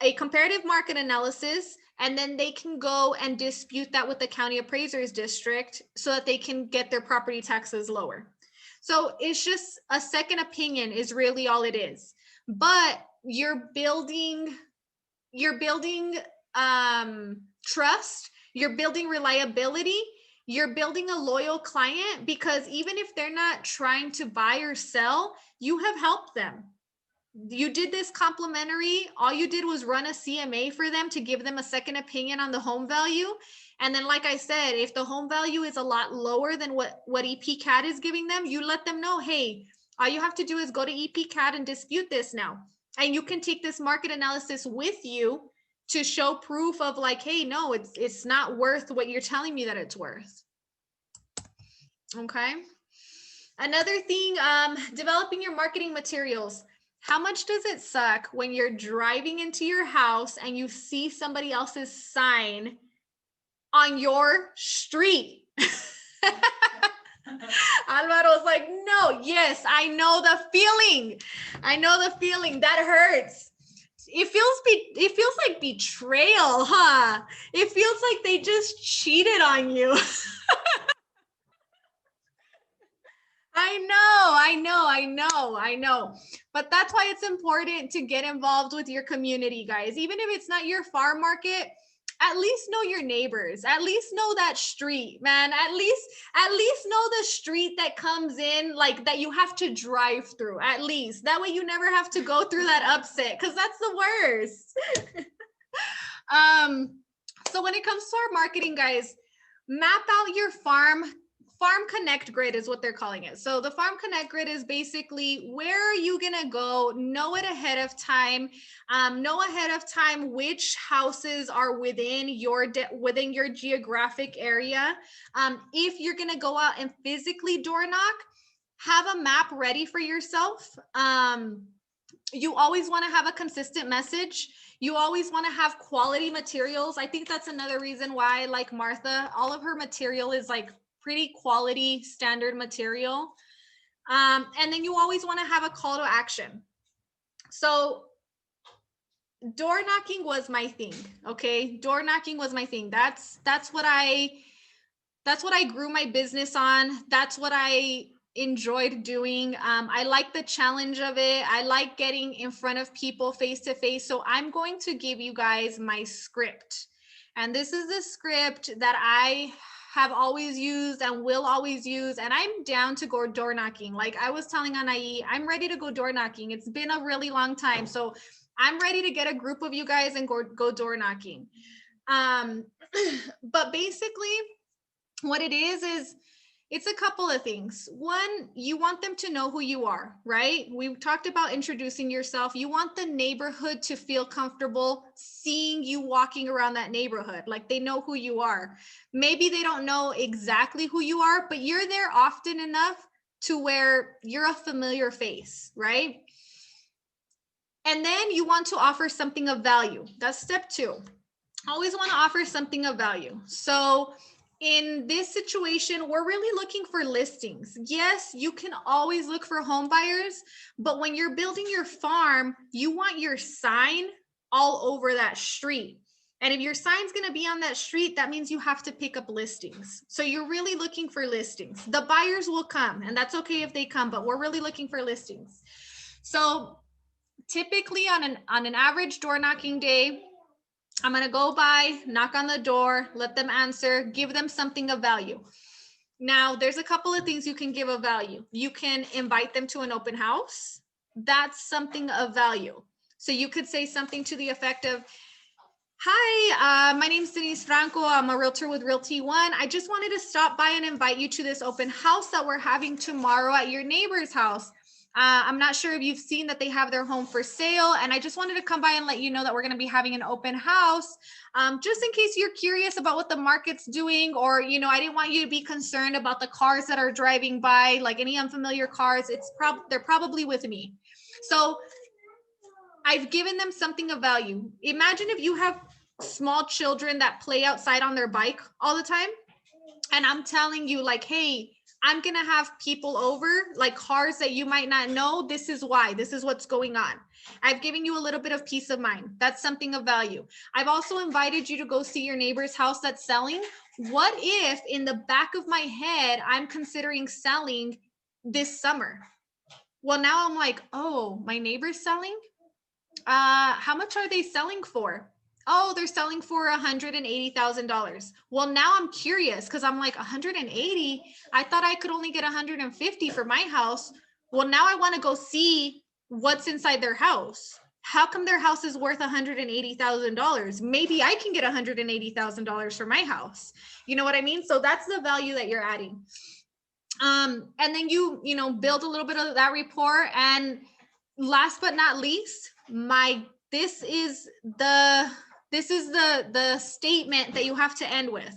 a comparative market analysis, and then they can go and dispute that with the county appraisers district so that they can get their property taxes lower. So it's just a second opinion is really all it is. But you're building trust, You're building reliability. You're building a loyal client, because even if they're not trying to buy or sell, you have helped them. You did this complimentary. All you did was run a CMA for them to give them a second opinion on the home value. And then, like I said, if the home value is a lot lower than what EPCAT is giving them, you let them know, hey, all you have to do is go to EPCAT and dispute this now. And you can take this market analysis with you to show proof of like, hey, no, it's not worth what you're telling me that it's worth. Okay. Another thing, developing your marketing materials. How much does it suck when you're driving into your house and you see somebody else's sign on your street? Alvaro's like, no, yes, I know the feeling. I know the feeling. That hurts. It feels like betrayal, huh? It feels like they just cheated on you. I know. But that's why it's important to get involved with your community, guys. Even if it's not your farm market, at least know your neighbors. At least know that street, man. At least know the street that comes in, like that you have to drive through. At least that way you never have to go through that upset, because that's the worst. So when it comes to our marketing, guys, map out your farm connect grid is what they're calling it. So the farm connect grid is basically, where are you gonna go? Know it ahead of time. Know ahead of time which houses are within your geographic area. If you're gonna go out and physically door knock, have a map ready for yourself. You always want to have a consistent message. You always want to have quality materials. I think that's another reason why I like Martha. All of her material is like pretty quality standard material. And then you always want to have a call to action. So door knocking was my thing. Okay. Door knocking was my thing. That's what I grew my business on. That's what I enjoyed doing. I like the challenge of it. I like getting in front of people face to face. So I'm going to give you guys my script. And this is the script that I have always used and will always use. And I'm down to go door knocking. Like I was telling Anaí, I'm ready to go door knocking. It's been a really long time. So I'm ready to get a group of you guys and go door knocking. But basically what it is it's a couple of things. One, you want them to know who you are, right? We talked about introducing yourself. You want the neighborhood to feel comfortable seeing you walking around that neighborhood, like they know who you are. Maybe they don't know exactly who you are, but you're there often enough to where you're a familiar face, right? And then you want to offer something of value. That's step 2. Always want to offer something of value. So in this situation, we're really looking for listings. Yes, you can always look for home buyers, but when you're building your farm, you want your sign all over that street. And if your sign's going to be on that street, that means you have to pick up listings. So you're really looking for listings. The buyers will come, and that's okay if they come, but we're really looking for listings. So typically on an average door knocking day, I'm going to go by, knock on the door, let them answer, give them something of value. Now, there's a couple of things you can give of value. You can invite them to an open house. That's something of value. So you could say something to the effect of, hi, my name is Denise Franco. I'm a realtor with Realty One. I just wanted to stop by and invite you to this open house that we're having tomorrow at your neighbor's house. I'm not sure if you've seen that they have their home for sale, and I just wanted to come by and let you know that we're going to be having an open house, just in case you're curious about what the market's doing, or, you know, I didn't want you to be concerned about the cars that are driving by, like any unfamiliar cars. They're probably with me. So I've given them something of value. Imagine if you have small children that play outside on their bike all the time, and I'm telling you, like, hey, I'm going to have people over, like cars that you might not know. This is why. This is what's going on. I've given you a little bit of peace of mind. That's something of value. I've also invited you to go see your neighbor's house that's selling. What if in the back of my head, I'm considering selling this summer? Well, now I'm like, oh, my neighbor's selling? How much are they selling for? Oh, they're selling for $180,000. Well, now I'm curious because I'm like 180. I thought I could only get 150 for my house. Well, now I want to go see what's inside their house. How come their house is worth $180,000? Maybe I can get $180,000 for my house. You know what I mean? So that's the value that you're adding. And then you build a little bit of that rapport. And last but not least, this is the statement that you have to end with.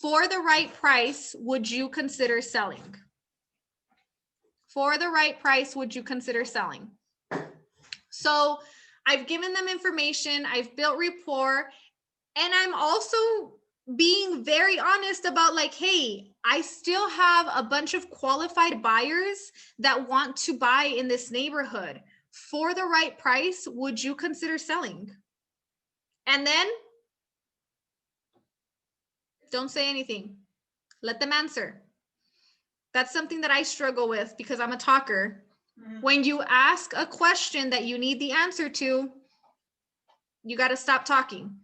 For the right price, would you consider selling? For the right price, would you consider selling? So I've given them information, I've built rapport, and I'm also being very honest about like, hey, I still have a bunch of qualified buyers that want to buy in this neighborhood. For the right price, would you consider selling? And then don't say anything. Let them answer. That's something that I struggle with because I'm a talker. When you ask a question that you need the answer to, you got to stop talking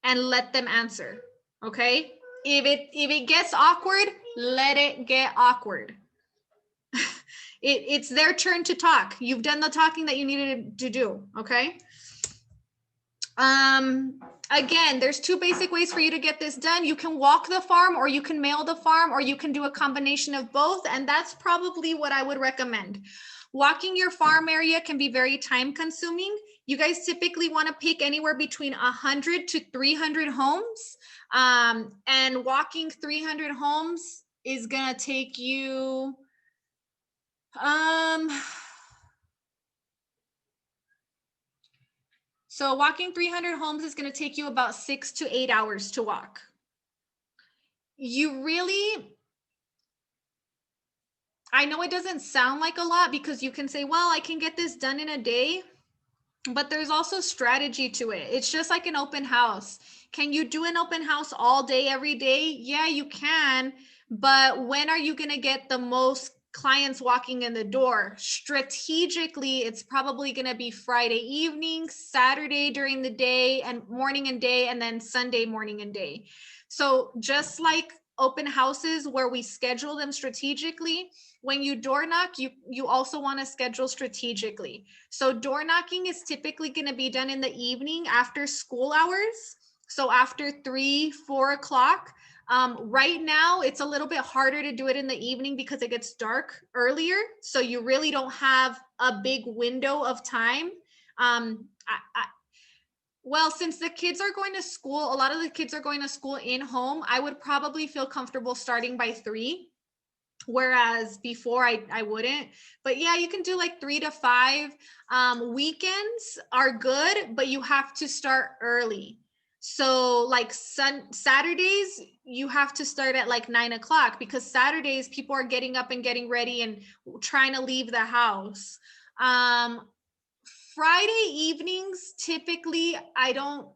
and let them answer. Okay? If it gets awkward, let it get awkward. It's their turn to talk. You've done the talking that you needed to do. Okay? Again, there's two basic ways for you to get this done. You can walk the farm, or you can mail the farm, or you can do a combination of both. And that's probably what I would recommend. Walking your farm area can be very time consuming. You guys typically want to pick anywhere between 100 to 300 homes. And walking 300 homes is going to take you, so walking 300 homes is going to take you about 6 to 8 hours to walk. I know it doesn't sound like a lot because you can say, well, I can get this done in a day, but there's also strategy to it. It's just like an open house. Can you do an open house all day, every day? Yeah, you can. But when are you going to get the most clients walking in the door? Strategically, it's probably going to be Friday evening, Saturday during the day and morning and day, and then Sunday morning and day. So just like open houses where we schedule them strategically, when you door knock, you also want to schedule strategically. So door knocking is typically going to be done in the evening after school hours. So after 3, 4 o'clock. Right now, it's a little bit harder to do it in the evening because it gets dark earlier. So you really don't have a big window of time. Well, since the kids are going to school, a lot of the kids are going to school in home, I would probably feel comfortable starting by 3. Whereas before I wouldn't. But yeah, you can do like 3 to 5. Weekends are good, but you have to start early. So like Saturdays, you have to start at like 9 o'clock because Saturdays people are getting up and getting ready and trying to leave the house. Friday evenings, typically I don't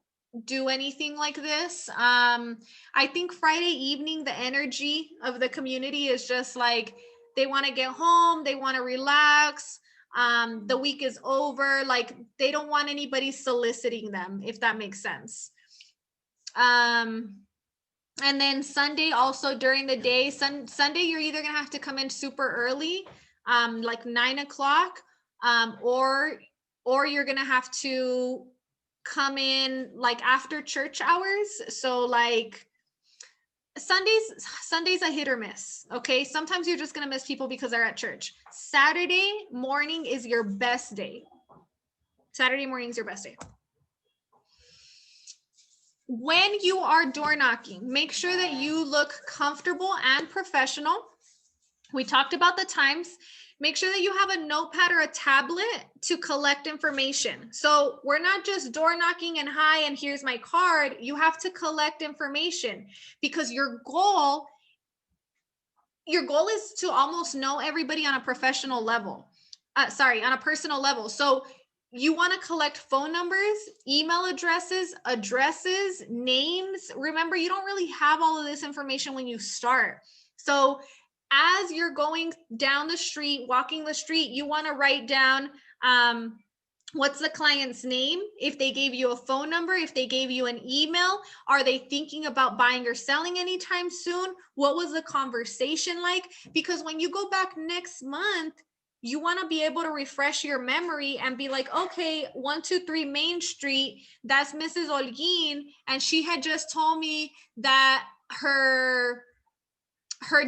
do anything like this. I think Friday evening, the energy of the community is just like they want to get home, they want to relax. The week is over, like they don't want anybody soliciting them, if that makes sense. And then Sunday also during the day, Sunday you're either gonna have to come in super early, like 9 o'clock, or you're gonna have to come in like after church hours. So like Sunday's a hit or miss. Okay, sometimes you're just gonna miss people because they're at church. Saturday morning is your best day. Saturday morning is your best day. When you are door knocking, make sure that you look comfortable and professional. We talked about the times. Make sure that you have a notepad or a tablet to collect information. So we're not just door knocking and hi, and here's my card. You have to collect information because your goal is to almost know everybody on a professional level. On a personal level. So you want to collect phone numbers, email addresses, names. Remember, you don't really have all of this information when you start. So as you're going down the street, walking the street, you want to write down What's the client's name? If they gave you a phone number, if they gave you an email, are they thinking about buying or selling anytime soon? What was the conversation like? Because when you go back next month, you want to be able to refresh your memory and be like, okay, 123 Main Street, that's Mrs. Olguin, and she had just told me that her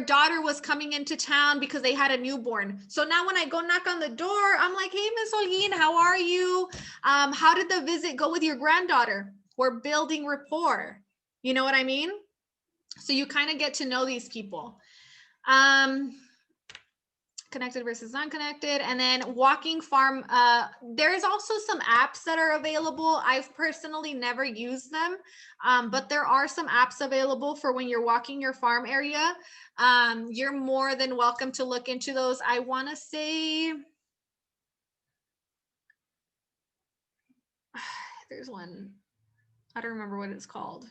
daughter was coming into town because they had a newborn. So now when I go knock on the door, I'm like, hey, Miss Olguin, how are you? How did the visit go with your granddaughter? We're building rapport. You know what I mean? So you kind of get to know these people. Connected versus non-connected, and then walking farm. There's also some apps that are available. I've personally never used them, but there are some apps available for when you're walking your farm area. You're more than welcome to look into those. I want to say there's one. I don't remember what it's called.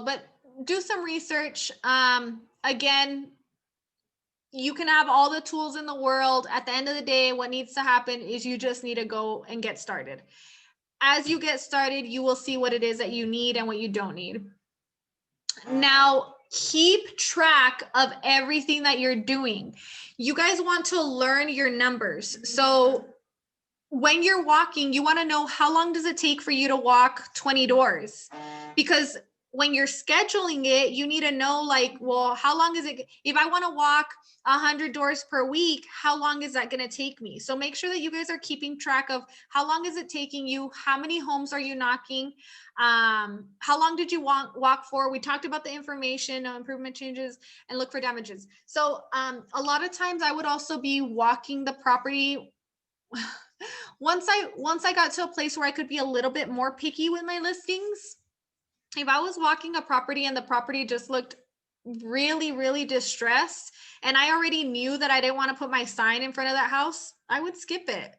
But do some research. Again, you can have all the tools in the world. At the end of the day, what needs to happen is you just need to go and get started. As you get started, you will see what it is that you need and what you don't need. Now, keep track of everything that you're doing. You guys want to learn your numbers. So when you're walking, you want to know how long does it take for you to walk 20 doors? Because when you're scheduling it, you need to know, like, well, how long is it? If I want to walk 100 doors per week, how long is that going to take me? So make sure that you guys are keeping track of how long is it taking you? How many homes are you knocking? How long did you walk for? We talked about the information, improvement changes, and look for damages. So a lot of times I would also be walking the property. Once I got to a place where I could be a little bit more picky with my listings, if I was walking a property and the property just looked really, really distressed, and I already knew that I didn't want to put my sign in front of that house, I would skip it.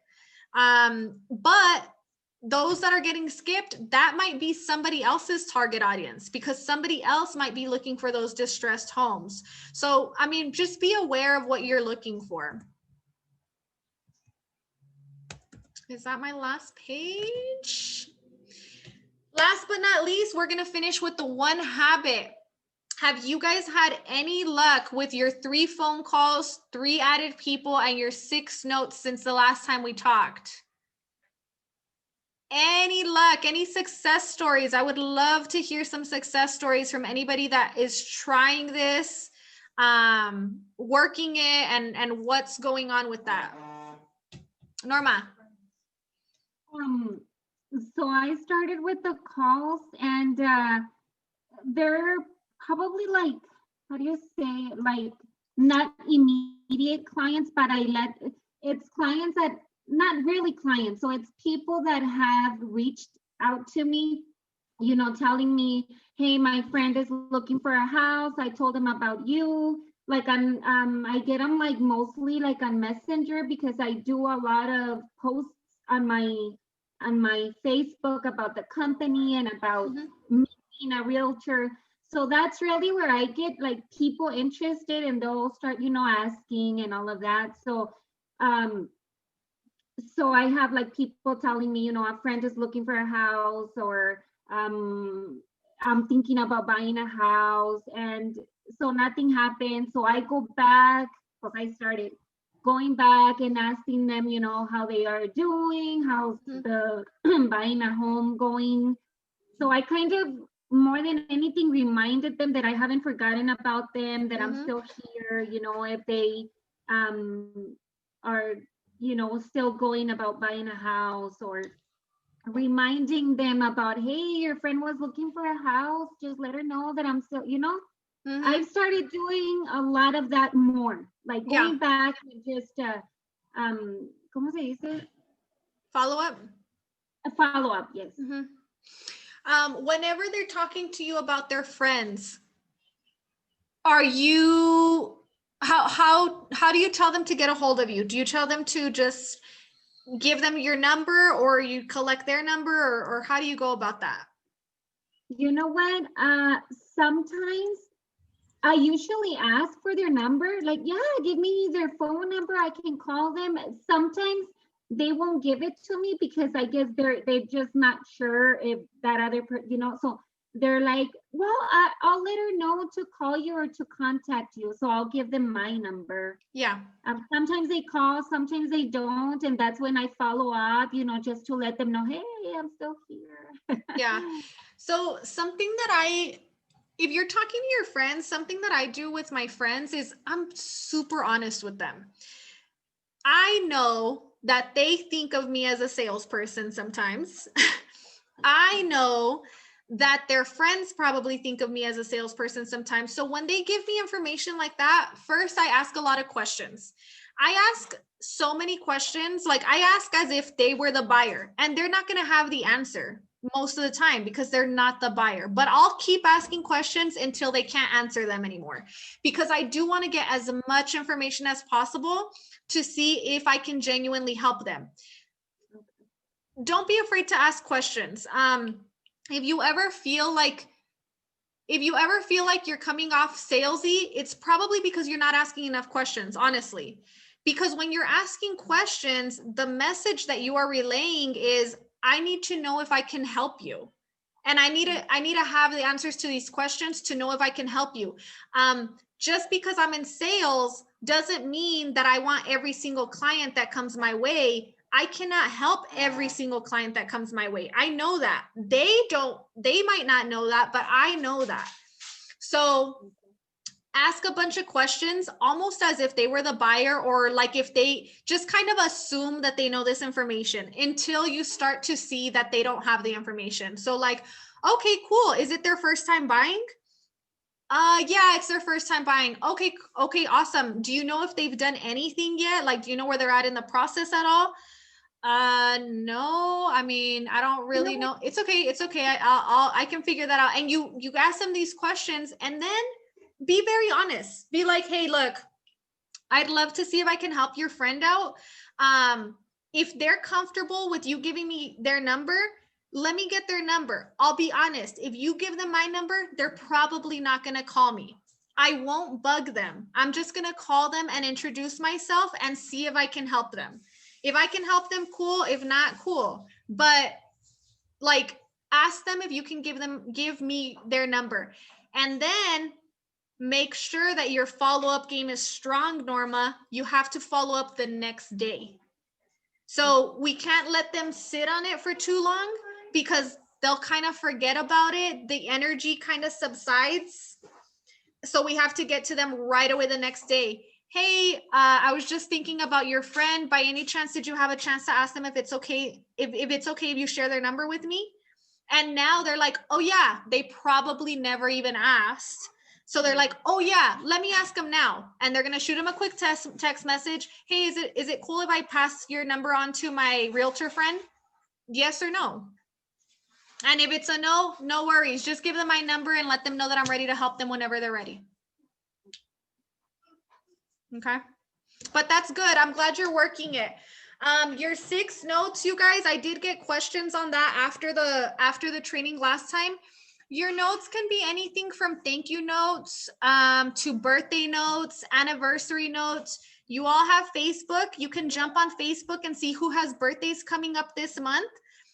But those that are getting skipped, that might be somebody else's target audience, because somebody else might be looking for those distressed homes. So, I mean, just be aware of what you're looking for. Is that my last page? Last but not least, we're going to finish with the one habit. Have you guys had any luck with your 3 phone calls, 3 added people, and your 6 notes since the last time we talked? Any luck, any success stories? I would love to hear some success stories from anybody that is trying this, working it, and what's going on with that. Norma. So I started with the calls, and they're probably like, how do you say, like not immediate clients, but it's clients that, not really clients. So it's people that have reached out to me, you know, telling me, hey, my friend is looking for a house. I told him about you. Like I get them like mostly like on Messenger, because I do a lot of posts on my Facebook about the company and about meeting a realtor. So that's really where I get like people interested, and they'll start, you know, asking and all of that. So so I have like people telling me, you know, a friend is looking for a house, or I'm thinking about buying a house, and so nothing happened. So I go back, because I started going back and asking them, you know, how they are doing, how's the buying a home going. So I kind of, more than anything, reminded them that I haven't forgotten about them, that I'm still here, you know, if they are, you know, still going about buying a house, or reminding them about, hey, your friend was looking for a house, just let her know that I'm still, you know. I've started doing a lot of that more, like going back and just ¿cómo se dice? Follow up. A follow up, yes. Whenever they're talking to you about their friends, are you, how do you tell them to get a hold of you? Do you tell them to just give them your number, or you collect their number, or how do you go about that? You know what? Sometimes I usually ask for their number, like, yeah, give me their phone number. I can call them. Sometimes they won't give it to me because I guess they're just not sure if that other so they're like, well, I'll let her know to call you or to contact you. So I'll give them my number. Yeah. Sometimes they call, sometimes they don't. And that's when I follow up, just to let them know, hey, I'm still here. Yeah. So something that if you're talking to your friends, something that I do with my friends is I'm super honest with them. I know that they think of me as a salesperson sometimes. I know that their friends probably think of me as a salesperson sometimes. So when they give me information like that, first I ask a lot of questions. I ask so many questions. Like I ask as if they were the buyer, and they're not going to have the answer most of the time because they're not the buyer. But I'll keep asking questions until they can't answer them anymore, because I do want to get as much information as possible to see if I can genuinely help them. Don't be afraid to ask questions. If you ever feel like you're coming off salesy, it's probably because you're not asking enough questions, honestly. Because when you're asking questions, the message that you are relaying is, I need to know if I can help you. And I need to have the answers to these questions to know if I can help you. Just because I'm in sales doesn't mean that I want every single client that comes my way. I cannot help every single client that comes my way. I know that. They might not know that, but I know that. So ask a bunch of questions almost as if they were the buyer, or like if they just kind of assume that they know this information until you start to see that they don't have the information. So like, okay, cool. Is it their first time buying? Yeah, it's their first time buying. Okay, awesome. Do you know if they've done anything yet? Like, do you know where they're at in the process at all? No, I mean, I don't really know. It's okay. I can figure that out. And you ask them these questions, and then be very honest. Be like, hey, look, I'd love to see if I can help your friend out. If they're comfortable with you giving me their number, let me get their number. I'll be honest. If you give them my number, they're probably not going to call me. I won't bug them. I'm just going to call them and introduce myself and see if I can help them. If I can help them, cool. If not, cool. But like, ask them if you can give me their number. And then make sure that your follow-up game is strong, Norma. You have to follow up the next day. So we can't let them sit on it for too long, because they'll kind of forget about it. The energy kind of subsides. So we have to get to them right away the next day. Hey, I was just thinking about your friend. By any chance, did you have a chance to ask them if it's okay, if it's okay if you share their number with me? And now they're like, oh yeah, they probably never even asked. So they're like, oh yeah, let me ask them now. And they're gonna shoot them a quick text message. Hey, is it cool if I pass your number on to my realtor friend? Yes or no? And if it's a no, no worries. Just give them my number and let them know that I'm ready to help them whenever they're ready. Okay. But that's good. I'm glad you're working it. Your 6 notes, you guys, I did get questions on that after the training last time. Your notes can be anything from thank you notes to birthday notes, anniversary notes. You all have Facebook. You can jump on Facebook and see who has birthdays coming up this month.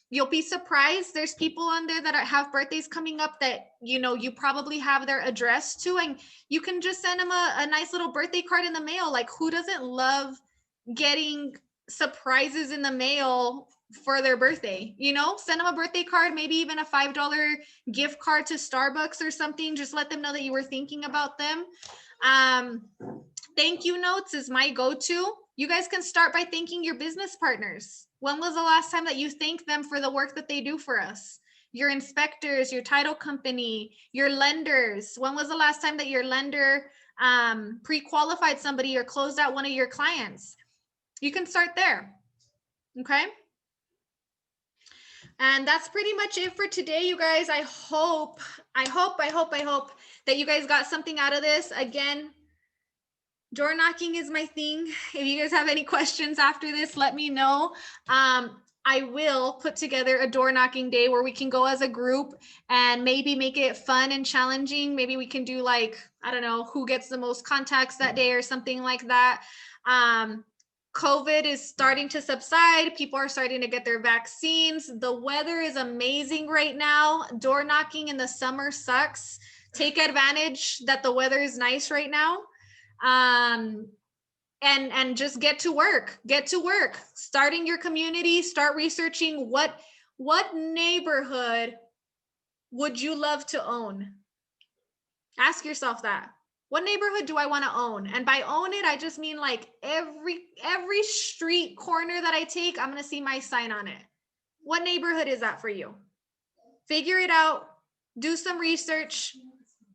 You'll be surprised. There's people on there that have birthdays coming up that, you probably have their address to, and you can just send them a nice little birthday card in the mail. Like, who doesn't love getting surprises in the mail for their birthday? Send them a birthday card, maybe even a $5 gift card to Starbucks or something. Just let them know that you were thinking about them. Thank you notes is my go-to. You guys can start by thanking your business partners. When was the last time that you thanked them for the work that they do for us? Your inspectors, your title company, your lenders. When was the last time that your lender pre-qualified somebody or closed out one of your clients? You can start there. Okay. And that's pretty much it for today, you guys. I hope that you guys got something out of this. Again, door knocking is my thing. If you guys have any questions after this, let me know. I will put together a door knocking day where we can go as a group and maybe make it fun and challenging. Maybe we can do like, I don't know, who gets the most contacts that day or something like that. COVID is starting to subside. People are starting to get their vaccines. The weather is amazing right now. Door knocking in the summer sucks. Take advantage that the weather is nice right now. And just get to work. Starting your community, start researching what neighborhood would you love to own? Ask yourself that. What neighborhood do I want to own? And by own it, I just mean like every street corner that I take, I'm going to see my sign on it. What neighborhood is that for you? Figure it out. Do some research.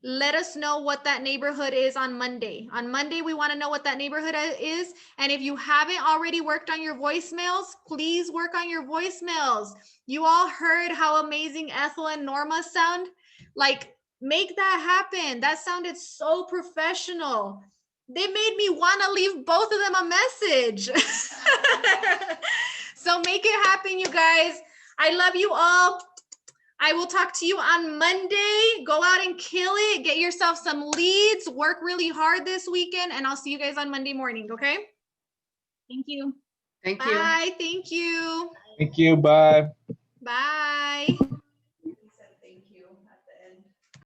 Let us know what that neighborhood is on Monday. On Monday, we want to know what that neighborhood is. And if you haven't already worked on your voicemails, please work on your voicemails. You all heard how amazing Ethel and Norma sound. Like, make that happen. That sounded so professional. They made me want to leave both of them a message. So make it happen, you guys. I love you all. I will talk to you on Monday. Go out and kill it. Get yourself some leads. Work really hard this weekend. And I'll see you guys on Monday morning, okay? Thank you. Thank you. Bye. Thank you. Thank you. Bye. Bye.